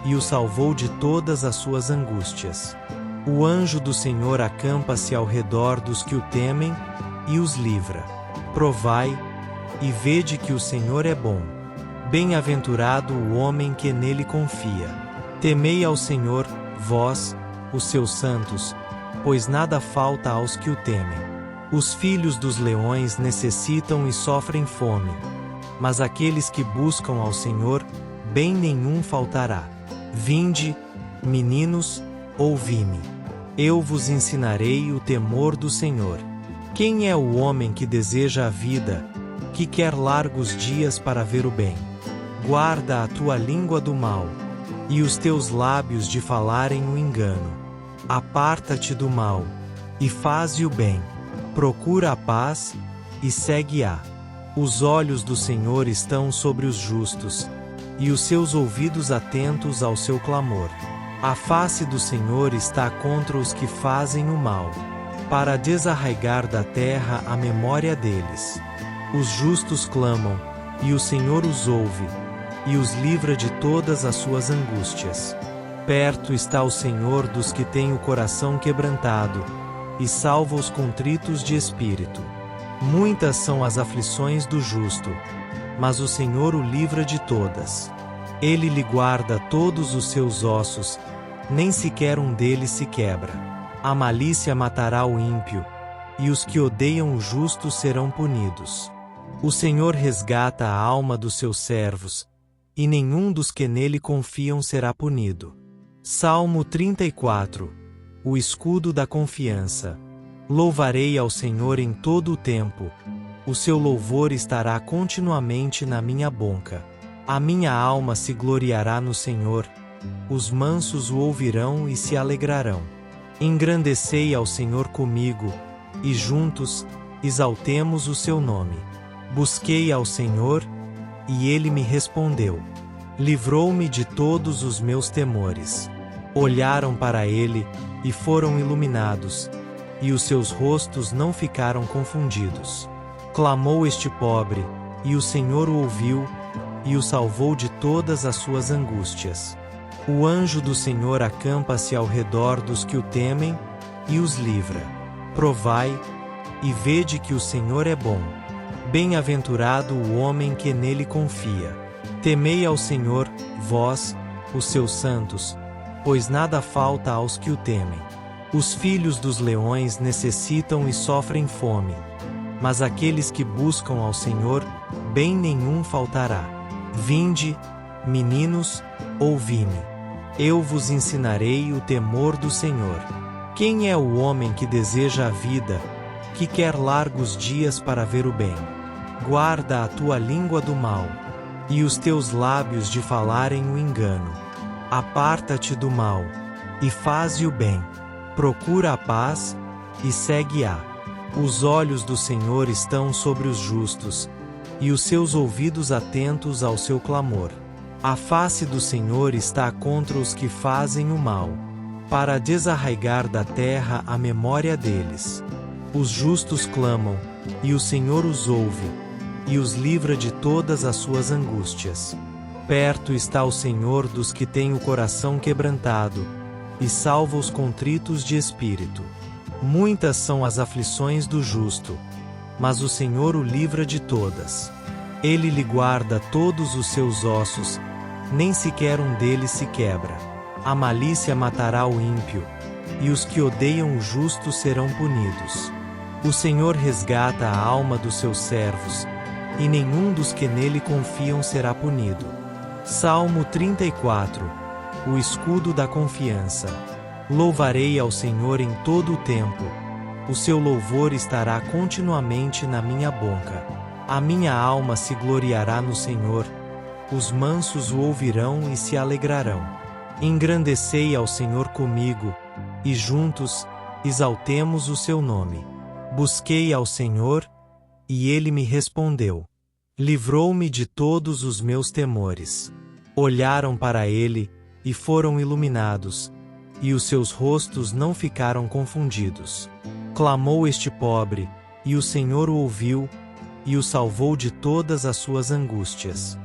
e o salvou de todas as suas angústias. O anjo do Senhor acampa-se ao redor dos que o temem, e os livra. Provai, e vede que o Senhor é bom. Bem-aventurado o homem que nele confia. Temei ao Senhor, vós, os seus santos, pois nada falta aos que o temem. Os filhos dos leões necessitam e sofrem fome, mas aqueles que buscam ao Senhor, bem nenhum faltará. Vinde, meninos, ouvi-me. Eu vos ensinarei o temor do Senhor. Quem é o homem que deseja a vida, que quer largos dias para ver o bem? Guarda a tua língua do mal, e os teus lábios de falarem o engano. Aparta-te do mal, e faze o bem. Procura a paz, e segue-a. Os olhos do Senhor estão sobre os justos, e os seus ouvidos atentos ao seu clamor. A face do Senhor está contra os que fazem o mal, para desarraigar da terra a memória deles. Os justos clamam, e o Senhor os ouve, e os livra de todas as suas angústias. Perto está o Senhor dos que têm o coração quebrantado, e salva os contritos de espírito. Muitas são as aflições do justo, mas o Senhor o livra de todas. Ele lhe guarda todos os seus ossos, nem sequer um deles se quebra. A malícia matará o ímpio, e os que odeiam o justo serão punidos. O Senhor resgata a alma dos seus servos, e nenhum dos que nele confiam será punido. Salmo 34. O escudo da confiança. Louvarei ao Senhor em todo o tempo. O seu louvor estará continuamente na minha boca. A minha alma se gloriará no Senhor. Os mansos o ouvirão e se alegrarão. Engrandecei ao Senhor comigo, e juntos exaltemos o seu nome. Busquei ao Senhor, e ele me respondeu. Livrou-me de todos os meus temores. Olharam para ele, e foram iluminados, e os seus rostos não ficaram confundidos. Clamou este pobre, e o Senhor o ouviu, e o salvou de todas as suas angústias. O anjo do Senhor acampa-se ao redor dos que o temem, e os livra. Provai, e vede que o Senhor é bom. Bem-aventurado o homem que nele confia. Temei ao Senhor, vós, os seus santos, pois nada falta aos que o temem. Os filhos dos leões necessitam e sofrem fome, mas aqueles que buscam ao Senhor, bem nenhum faltará. Vinde, meninos, ouvi-me. Eu vos ensinarei o temor do Senhor. Quem é o homem que deseja a vida, que quer largos dias para ver o bem? Guarda a tua língua do mal, e os teus lábios de falarem o engano. Aparta-te do mal, e faze o bem. Procura a paz, e segue-a. Os olhos do Senhor estão sobre os justos, e os seus ouvidos atentos ao seu clamor. A face do Senhor está contra os que fazem o mal, para desarraigar da terra a memória deles. Os justos clamam, e o Senhor os ouve, e os livra de todas as suas angústias. Perto está o Senhor dos que têm o coração quebrantado, e salva os contritos de espírito. Muitas são as aflições do justo, mas o Senhor o livra de todas. Ele lhe guarda todos os seus ossos, nem sequer um deles se quebra. A malícia matará o ímpio, e os que odeiam o justo serão punidos. O Senhor resgata a alma dos seus servos, e nenhum dos que nele confiam será punido. Salmo 34. O escudo da confiança. Louvarei ao Senhor em todo o tempo. O seu louvor estará continuamente na minha boca. A minha alma se gloriará no Senhor. Os mansos o ouvirão e se alegrarão. Engrandecei ao Senhor comigo, e juntos exaltemos o seu nome. Busquei ao Senhor, e ele me respondeu. Livrou-me de todos os meus temores. Olharam para ele, e foram iluminados, e os seus rostos não ficaram confundidos. Clamou este pobre, e o Senhor o ouviu, e o salvou de todas as suas angústias.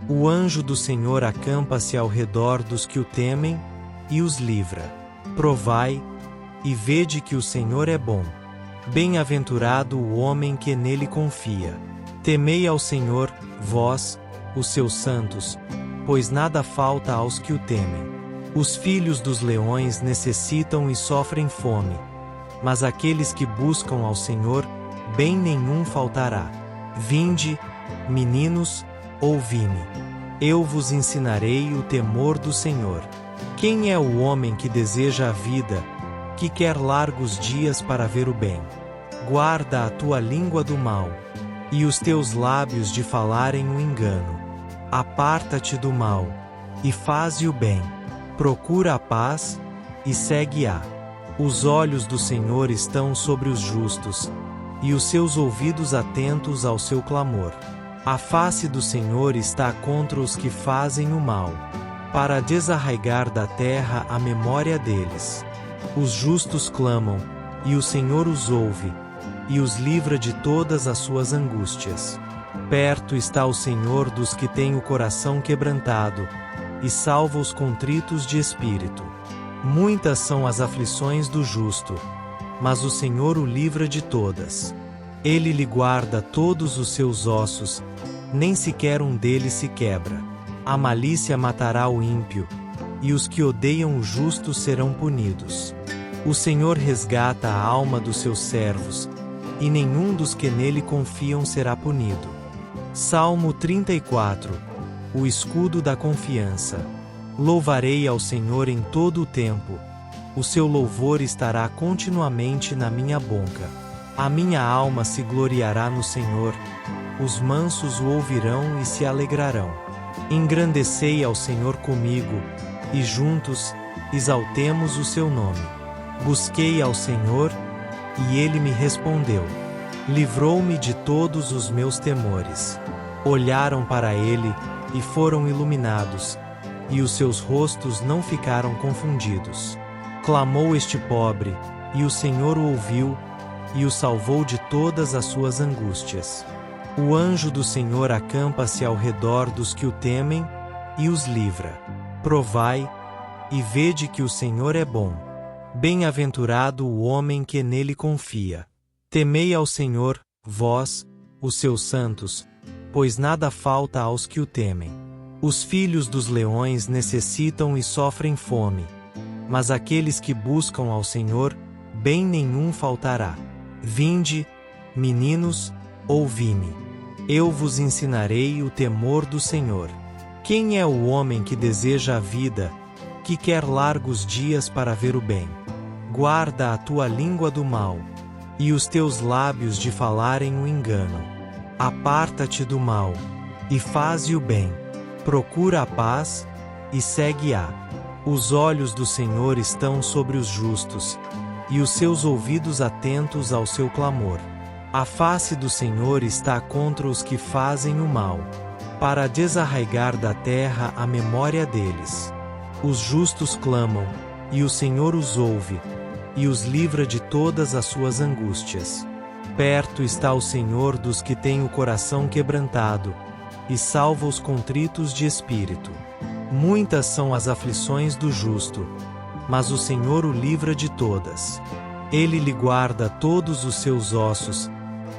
O anjo do Senhor acampa-se ao redor dos que o temem, e os livra. Provai, e vede que o Senhor é bom. Bem-aventurado o homem que nele confia. Temei ao Senhor, vós, os seus santos, pois nada falta aos que o temem. Os filhos dos leões necessitam e sofrem fome, mas aqueles que buscam ao Senhor, bem nenhum faltará. Vinde, meninos, ouvi-me. Eu vos ensinarei o temor do Senhor. Quem é o homem que deseja a vida, que quer largos dias para ver o bem? Guarda a tua língua do mal, e os teus lábios de falarem o engano. Aparta-te do mal, e faze o bem. Procura a paz, e segue-a. Os olhos do Senhor estão sobre os justos, e os seus ouvidos atentos ao seu clamor. A face do Senhor está contra os que fazem o mal, para desarraigar da terra a memória deles. Os justos clamam, e o Senhor os ouve, e os livra de todas as suas angústias. Perto está o Senhor dos que têm o coração quebrantado, e salva os contritos de espírito. Muitas são as aflições do justo, mas o Senhor o livra de todas. Ele lhe guarda todos os seus ossos, nem sequer um deles se quebra. A malícia matará o ímpio, e os que odeiam o justo serão punidos. O Senhor resgata a alma dos seus servos, e nenhum dos que nele confiam será punido. Salmo 34. O escudo da confiança. Louvarei ao Senhor em todo o tempo. O seu louvor estará continuamente na minha boca. A minha alma se gloriará no Senhor. Os mansos o ouvirão e se alegrarão. Engrandecei ao Senhor comigo, e juntos exaltemos o seu nome. Busquei ao Senhor, e ele me respondeu. Livrou-me de todos os meus temores. Olharam para ele, e foram iluminados, e os seus rostos não ficaram confundidos. Clamou este pobre, e o Senhor o ouviu, e o salvou de todas as suas angústias. O anjo do Senhor acampa-se ao redor dos que o temem, e os livra. Provai, e vede que o Senhor é bom. Bem-aventurado o homem que nele confia. Temei ao Senhor, vós, os seus santos, pois nada falta aos que o temem. Os filhos dos leões necessitam e sofrem fome, mas aqueles que buscam ao Senhor, bem nenhum faltará. Vinde, meninos, ouvi-me. Eu vos ensinarei o temor do Senhor. Quem é o homem que deseja a vida, que quer largos dias para ver o bem? Guarda a tua língua do mal, e os teus lábios de falarem o engano. Aparta-te do mal, e faze o bem. Procura a paz, e segue-a. Os olhos do Senhor estão sobre os justos, e os seus ouvidos atentos ao seu clamor. A face do Senhor está contra os que fazem o mal, para desarraigar da terra a memória deles. Os justos clamam, e o Senhor os ouve, e os livra de todas as suas angústias. Perto está o Senhor dos que têm o coração quebrantado, e salva os contritos de espírito. Muitas são as aflições do justo, mas o Senhor o livra de todas. Ele lhe guarda todos os seus ossos,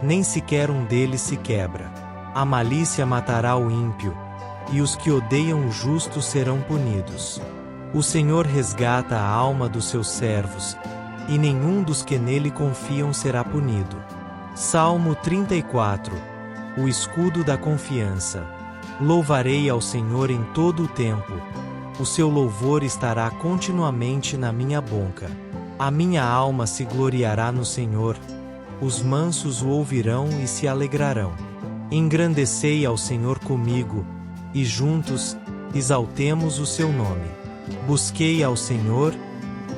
nem sequer um deles se quebra. A malícia matará o ímpio, e os que odeiam o justo serão punidos. O Senhor resgata a alma dos seus servos, e nenhum dos que nele confiam será punido. Salmo 34. O escudo da confiança. Louvarei ao Senhor em todo o tempo. O seu louvor estará continuamente na minha boca. A minha alma se gloriará no Senhor. Os mansos o ouvirão e se alegrarão. Engrandecei ao Senhor comigo, e juntos exaltemos o seu nome. Busquei ao Senhor,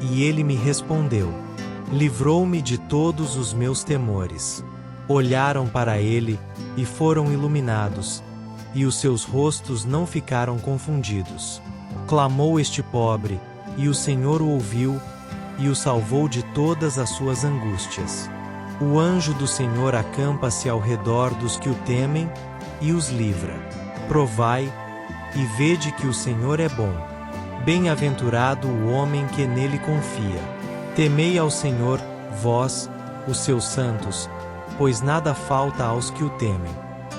e ele me respondeu. Livrou-me de todos os meus temores. Olharam para ele, e foram iluminados, e os seus rostos não ficaram confundidos. Clamou este pobre, e o Senhor o ouviu, e o salvou de todas as suas angústias. O anjo do Senhor acampa-se ao redor dos que o temem, e os livra. Provai, e vede que o Senhor é bom. Bem-aventurado o homem que nele confia. Temei ao Senhor, vós, os seus santos, pois nada falta aos que o temem.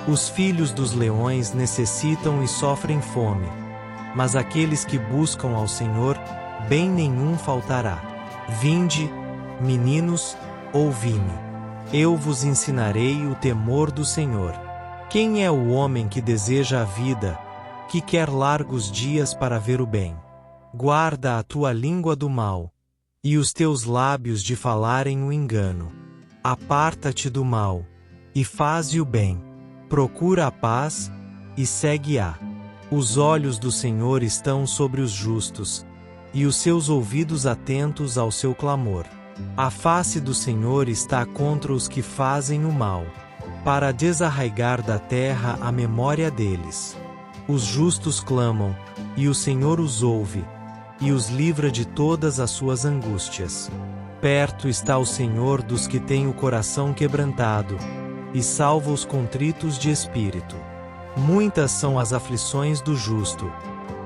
Os filhos dos leões necessitam e sofrem fome, mas aqueles que buscam ao Senhor, bem nenhum faltará. Vinde, meninos, ouvi-me. Eu vos ensinarei o temor do Senhor. Quem é o homem que deseja a vida, que quer largos dias para ver o bem? Guarda a tua língua do mal, e os teus lábios de falarem o engano. Aparta-te do mal, e faze o bem. Procura a paz, e segue-a. Os olhos do Senhor estão sobre os justos, e os seus ouvidos atentos ao seu clamor. A face do Senhor está contra os que fazem o mal, para desarraigar da terra a memória deles. Os justos clamam, e o Senhor os ouve, e os livra de todas as suas angústias. Perto está o Senhor dos que têm o coração quebrantado, e salva os contritos de espírito. Muitas são as aflições do justo,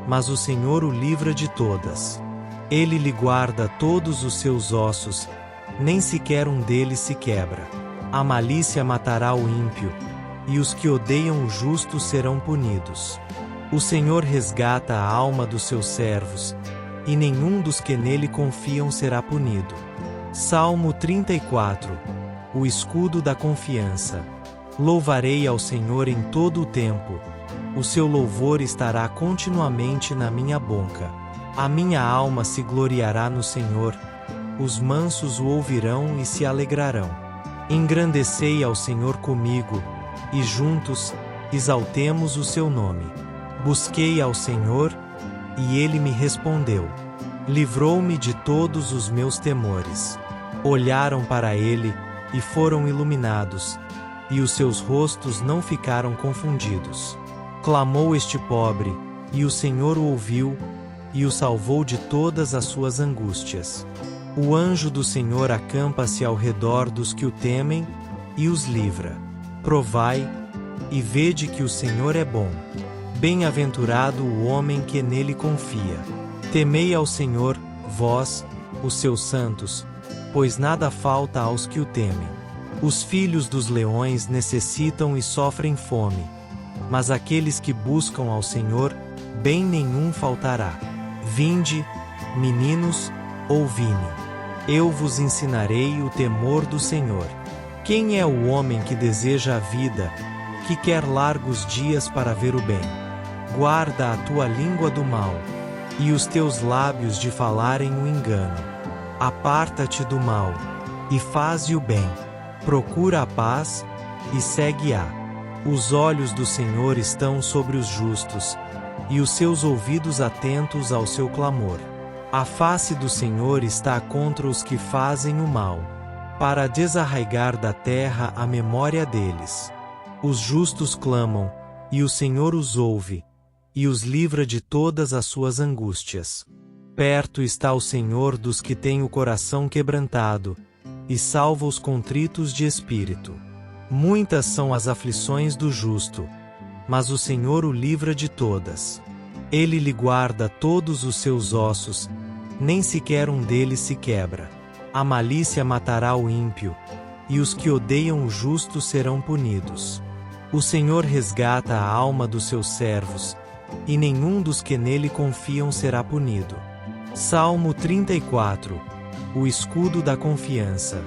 mas o Senhor o livra de todas. Ele lhe guarda todos os seus ossos, nem sequer um deles se quebra. A malícia matará o ímpio, e os que odeiam o justo serão punidos. O Senhor resgata a alma dos seus servos, e nenhum dos que nele confiam será punido. Salmo 34. O escudo da confiança. Louvarei ao Senhor em todo o tempo. O seu louvor estará continuamente na minha boca. A minha alma se gloriará no Senhor. Os mansos o ouvirão e se alegrarão. Engrandecei ao Senhor comigo, e juntos exaltemos o seu nome. Busquei ao Senhor, e ele me respondeu. Livrou-me de todos os meus temores. Olharam para ele, e foram iluminados, e os seus rostos não ficaram confundidos. Clamou este pobre, e o Senhor o ouviu, e o salvou de todas as suas angústias. O anjo do Senhor acampa-se ao redor dos que o temem, e os livra. Provai, e vede que o Senhor é bom. Bem-aventurado o homem que nele confia. Temei ao Senhor, vós, os seus santos, pois nada falta aos que o temem. Os filhos dos leões necessitam e sofrem fome, mas aqueles que buscam ao Senhor, bem nenhum faltará. Vinde, meninos, ouvi-me. Eu vos ensinarei o temor do Senhor. Quem é o homem que deseja a vida, que quer largos dias para ver o bem? Guarda a tua língua do mal, e os teus lábios de falarem o engano. Aparta-te do mal, e faze o bem. Procura a paz, e segue-a. Os olhos do Senhor estão sobre os justos, e os seus ouvidos atentos ao seu clamor. A face do Senhor está contra os que fazem o mal, para desarraigar da terra a memória deles. Os justos clamam, e o Senhor os ouve, e os livra de todas as suas angústias. Perto está o Senhor dos que têm o coração quebrantado, e salva os contritos de espírito. Muitas são as aflições do justo, mas o Senhor o livra de todas. Ele lhe guarda todos os seus ossos, nem sequer um deles se quebra. A malícia matará o ímpio, e os que odeiam o justo serão punidos. O Senhor resgata a alma dos seus servos, e nenhum dos que nele confiam será punido. Salmo 34. O escudo da confiança.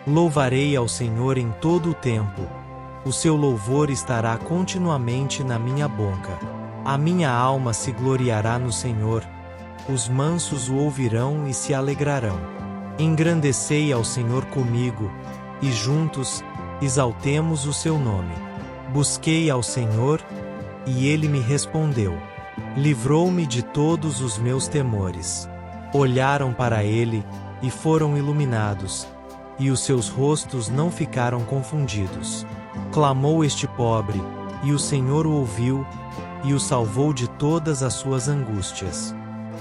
Louvarei ao Senhor em todo o tempo. O seu louvor estará continuamente na minha boca. A minha alma se gloriará no Senhor. Os mansos o ouvirão e se alegrarão. Engrandecei ao Senhor comigo, e juntos exaltemos o seu nome. Busquei ao Senhor, e ele me respondeu. Livrou-me de todos os meus temores. Olharam para ele, e foram iluminados, e os seus rostos não ficaram confundidos. Clamou este pobre, e o Senhor o ouviu, e o salvou de todas as suas angústias.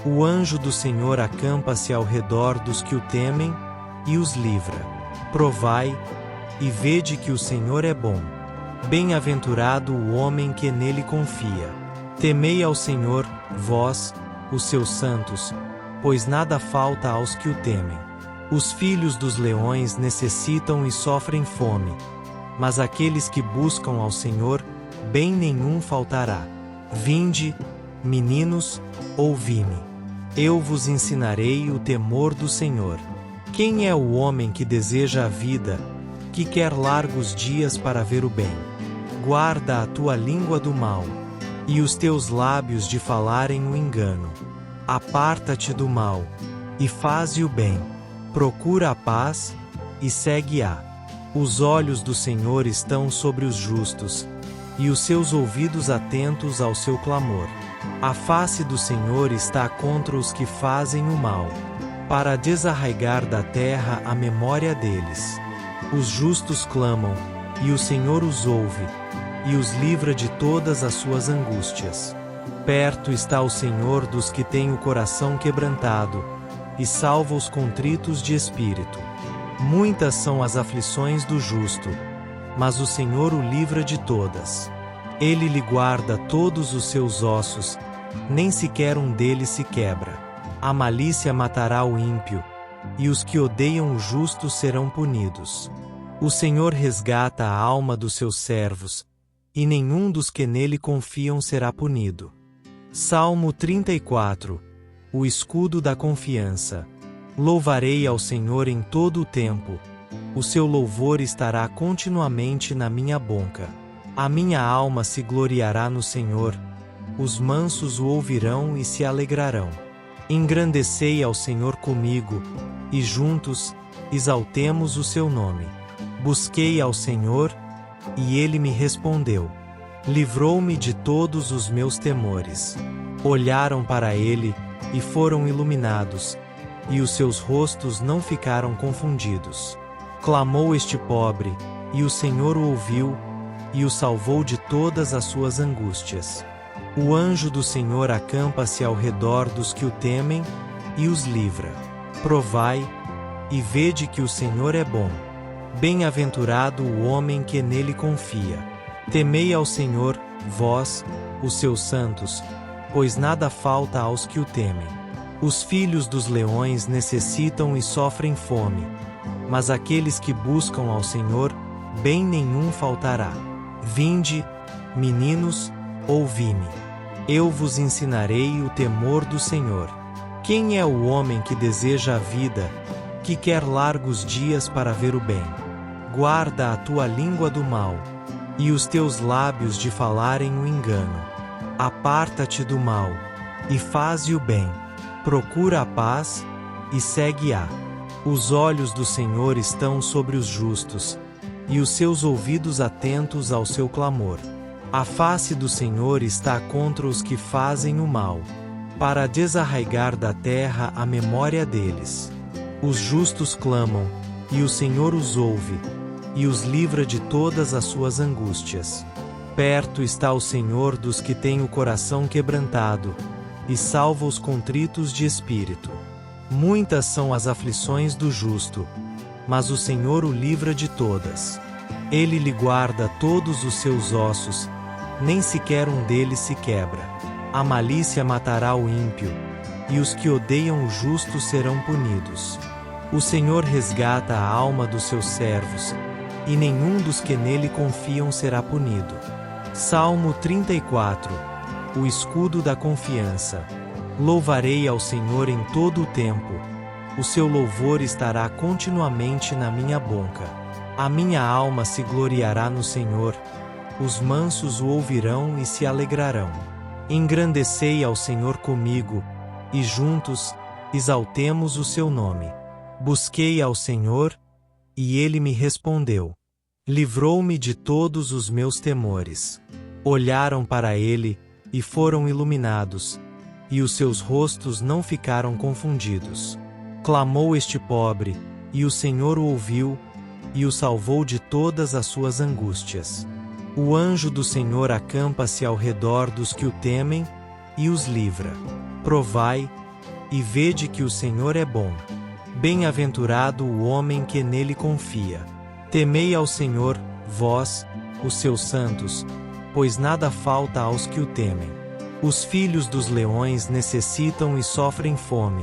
O anjo do Senhor acampa-se ao redor dos que o temem, e os livra. Provai, e vede que o Senhor é bom. Bem-aventurado o homem que nele confia. Temei ao Senhor, vós, os seus santos, pois nada falta aos que o temem. Os filhos dos leões necessitam e sofrem fome, mas aqueles que buscam ao Senhor, bem nenhum faltará. Vinde, meninos, ouvi-me. Eu vos ensinarei o temor do Senhor. Quem é o homem que deseja a vida, que quer largos dias para ver o bem? Guarda a tua língua do mal, e os teus lábios de falarem o engano. Aparta-te do mal, e faze o bem. Procura a paz, e segue-a. Os olhos do Senhor estão sobre os justos, e os seus ouvidos atentos ao seu clamor. A face do Senhor está contra os que fazem o mal, para desarraigar da terra a memória deles. Os justos clamam, e o Senhor os ouve, e os livra de todas as suas angústias. Perto está o Senhor dos que têm o coração quebrantado, e salva os contritos de espírito. Muitas são as aflições do justo, mas o Senhor o livra de todas. Ele lhe guarda todos os seus ossos, nem sequer um deles se quebra. A malícia matará o ímpio, e os que odeiam o justo serão punidos. O Senhor resgata a alma dos seus servos, e nenhum dos que nele confiam será punido. Salmo 34. O escudo da confiança. Louvarei ao Senhor em todo o tempo. O seu louvor estará continuamente na minha boca. A minha alma se gloriará no Senhor. Os mansos o ouvirão e se alegrarão. Engrandecei ao Senhor comigo, e juntos exaltemos o seu nome. Busquei ao Senhor, e ele me respondeu. Livrou-me de todos os meus temores. Olharam para ele, e foram iluminados, e os seus rostos não ficaram confundidos. Clamou este pobre, e o Senhor o ouviu, e o salvou de todas as suas angústias. O anjo do Senhor acampa-se ao redor dos que o temem, e os livra. Provai, e vede que o Senhor é bom. Bem-aventurado o homem que nele confia. Temei ao Senhor, vós, os seus santos, pois nada falta aos que o temem. Os filhos dos leões necessitam e sofrem fome, mas aqueles que buscam ao Senhor, bem nenhum faltará. Vinde, meninos, ouvi-me. Eu vos ensinarei o temor do Senhor. Quem é o homem que deseja a vida, que quer largos dias para ver o bem? Guarda a tua língua do mal, e os teus lábios de falarem o engano. Aparta-te do mal, e faze o bem. Procura a paz, e segue-a. Os olhos do Senhor estão sobre os justos, e os seus ouvidos atentos ao seu clamor. A face do Senhor está contra os que fazem o mal, para desarraigar da terra a memória deles. Os justos clamam, e o Senhor os ouve, e os livra de todas as suas angústias. Perto está o Senhor dos que têm o coração quebrantado, e salva os contritos de espírito. Muitas são as aflições do justo, mas o Senhor o livra de todas. Ele lhe guarda todos os seus ossos, nem sequer um deles se quebra. A malícia matará o ímpio, e os que odeiam o justo serão punidos. O Senhor resgata a alma dos seus servos, e nenhum dos que nele confiam será punido. Salmo 34. O escudo da confiança. Louvarei ao Senhor em todo o tempo. O seu louvor estará continuamente na minha boca. A minha alma se gloriará no Senhor. Os mansos o ouvirão e se alegrarão. Engrandecei ao Senhor comigo, e juntos exaltemos o seu nome. Busquei ao Senhor, e ele me respondeu. Livrou-me de todos os meus temores. Olharam para ele, e foram iluminados, e os seus rostos não ficaram confundidos. Clamou este pobre, e o Senhor o ouviu, e o salvou de todas as suas angústias. O anjo do Senhor acampa-se ao redor dos que o temem, e os livra. Provai, e vede que o Senhor é bom. Bem-aventurado o homem que nele confia. Temei ao Senhor, vós, os seus santos, pois nada falta aos que o temem. Os filhos dos leões necessitam e sofrem fome,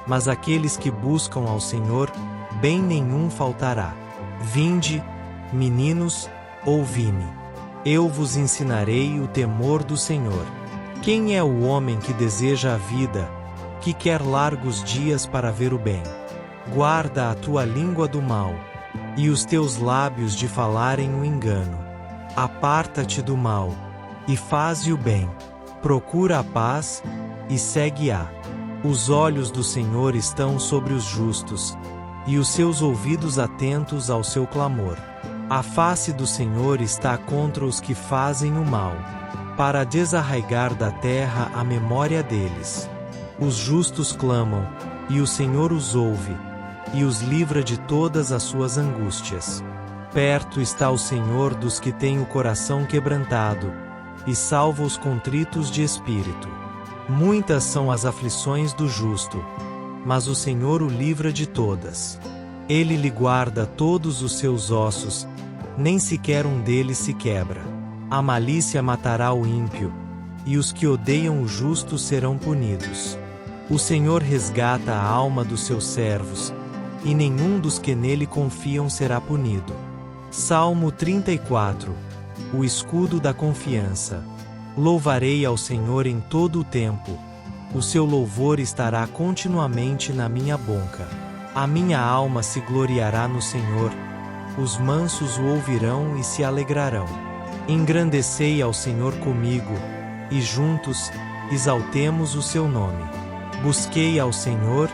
mas aqueles que buscam ao Senhor, bem nenhum faltará. Vinde, meninos, ouvi-me. Eu vos ensinarei o temor do Senhor. Quem é o homem que deseja a vida, que quer largos dias para ver o bem? Guarda a tua língua do mal, e os teus lábios de falarem o engano. Aparta-te do mal, e faze o bem. Procura a paz, e segue-a. Os olhos do Senhor estão sobre os justos, e os seus ouvidos atentos ao seu clamor. A face do Senhor está contra os que fazem o mal, para desarraigar da terra a memória deles. Os justos clamam, e o Senhor os ouve, e os livra de todas as suas angústias. Perto está o Senhor dos que têm o coração quebrantado, e salva os contritos de espírito. Muitas são as aflições do justo, mas o Senhor o livra de todas. Ele lhe guarda todos os seus ossos, nem sequer um deles se quebra. A malícia matará o ímpio, e os que odeiam o justo serão punidos. O Senhor resgata a alma dos seus servos, e nenhum dos que nele confiam será punido. Salmo 34. O escudo da confiança. Louvarei ao Senhor em todo o tempo. O seu louvor estará continuamente na minha boca. A minha alma se gloriará no Senhor. Os mansos o ouvirão e se alegrarão. Engrandecei ao Senhor comigo, e juntos exaltemos o seu nome. Busquei ao Senhor,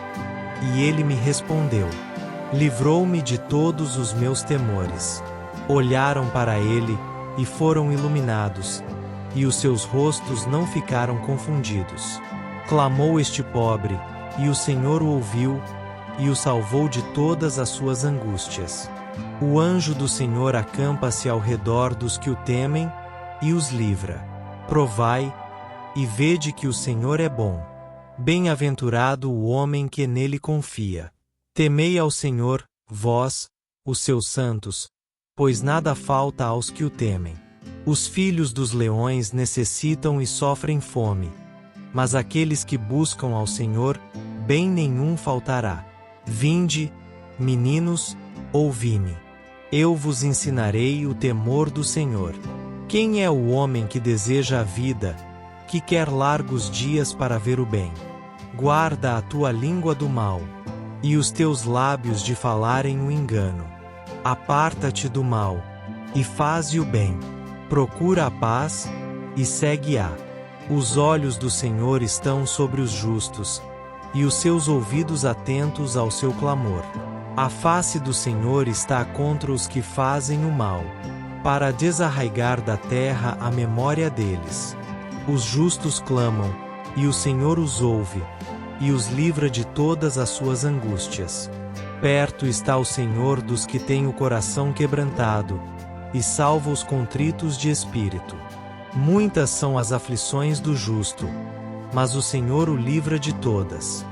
e ele me respondeu. Livrou-me de todos os meus temores. Olharam para ele, e foram iluminados, e os seus rostos não ficaram confundidos. Clamou este pobre, e o Senhor o ouviu, e o salvou de todas as suas angústias. O anjo do Senhor acampa-se ao redor dos que o temem, e os livra. Provai, e vede que o Senhor é bom. Bem-aventurado o homem que nele confia. Temei ao Senhor, vós, os seus santos, pois nada falta aos que o temem. Os filhos dos leões necessitam e sofrem fome, mas àqueles que buscam ao Senhor, bem nenhum faltará. Vinde, meninos, ouvi-me. Eu vos ensinarei o temor do Senhor. Quem é o homem que deseja a vida, que quer largos dias para ver o bem? Guarda a tua língua do mal, e os teus lábios de falarem o engano. Aparta-te do mal, e faze o bem. Procura a paz, e segue-a. Os olhos do Senhor estão sobre os justos, e os seus ouvidos atentos ao seu clamor. A face do Senhor está contra os que fazem o mal, para desarraigar da terra a memória deles. Os justos clamam, e o Senhor os ouve, e os livra de todas as suas angústias. Perto está o Senhor dos que têm o coração quebrantado, e salva os contritos de espírito. Muitas são as aflições do justo, mas o Senhor o livra de todas.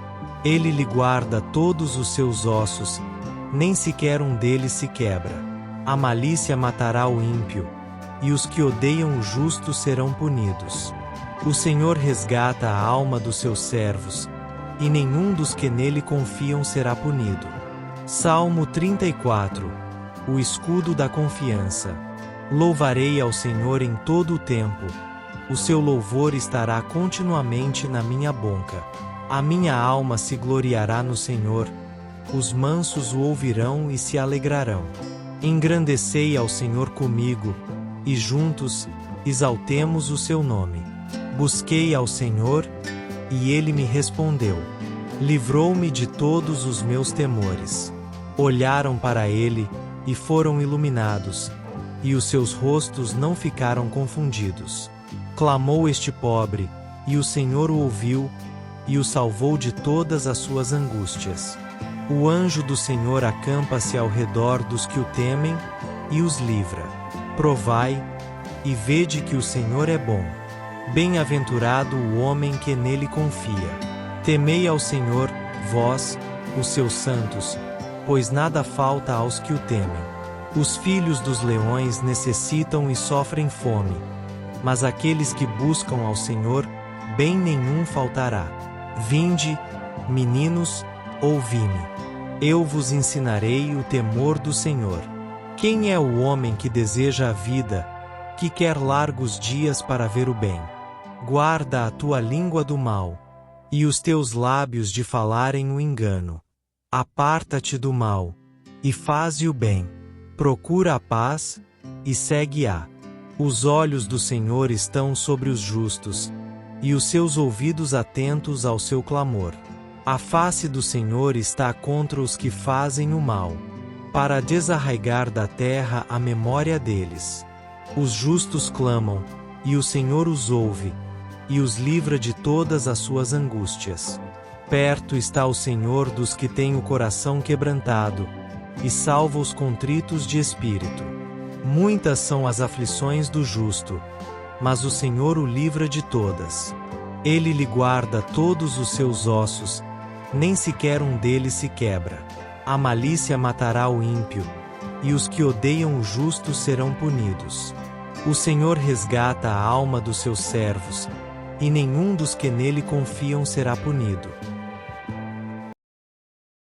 Ele lhe guarda todos os seus ossos, nem sequer um deles se quebra. A malícia matará o ímpio, e os que odeiam o justo serão punidos. O Senhor resgata a alma dos seus servos, e nenhum dos que nele confiam será punido. Salmo 34. O escudo da confiança. Louvarei ao Senhor em todo o tempo. O seu louvor estará continuamente na minha boca. A minha alma se gloriará no Senhor. Os mansos o ouvirão e se alegrarão. Engrandecei ao Senhor comigo, e juntos exaltemos o seu nome. Busquei ao Senhor, e ele me respondeu. Livrou-me de todos os meus temores. Olharam para ele, e foram iluminados, e os seus rostos não ficaram confundidos. Clamou este pobre, e o Senhor o ouviu, e o salvou de todas as suas angústias. O anjo do Senhor acampa-se ao redor dos que o temem, e os livra. Provai, e vede que o Senhor é bom. Bem-aventurado o homem que nele confia. Temei ao Senhor, vós, os seus santos, pois nada falta aos que o temem. Os filhos dos leões necessitam e sofrem fome, mas aqueles que buscam ao Senhor, bem nenhum faltará. Vinde, meninos, ouvi-me. Eu vos ensinarei o temor do Senhor. Quem é o homem que deseja a vida, que quer largos dias para ver o bem? Guarda a tua língua do mal, e os teus lábios de falarem o engano. Aparta-te do mal, e faze o bem. Procura a paz, e segue-a. Os olhos do Senhor estão sobre os justos, e os seus ouvidos atentos ao seu clamor. A face do Senhor está contra os que fazem o mal, para desarraigar da terra a memória deles. Os justos clamam, e o Senhor os ouve, e os livra de todas as suas angústias. Perto está o Senhor dos que têm o coração quebrantado, e salva os contritos de espírito. Muitas são as aflições do justo, mas o Senhor o livra de todas. Ele lhe guarda todos os seus ossos, nem sequer um deles se quebra. A malícia matará o ímpio, e os que odeiam o justo serão punidos. O Senhor resgata a alma dos seus servos, e nenhum dos que nele confiam será punido.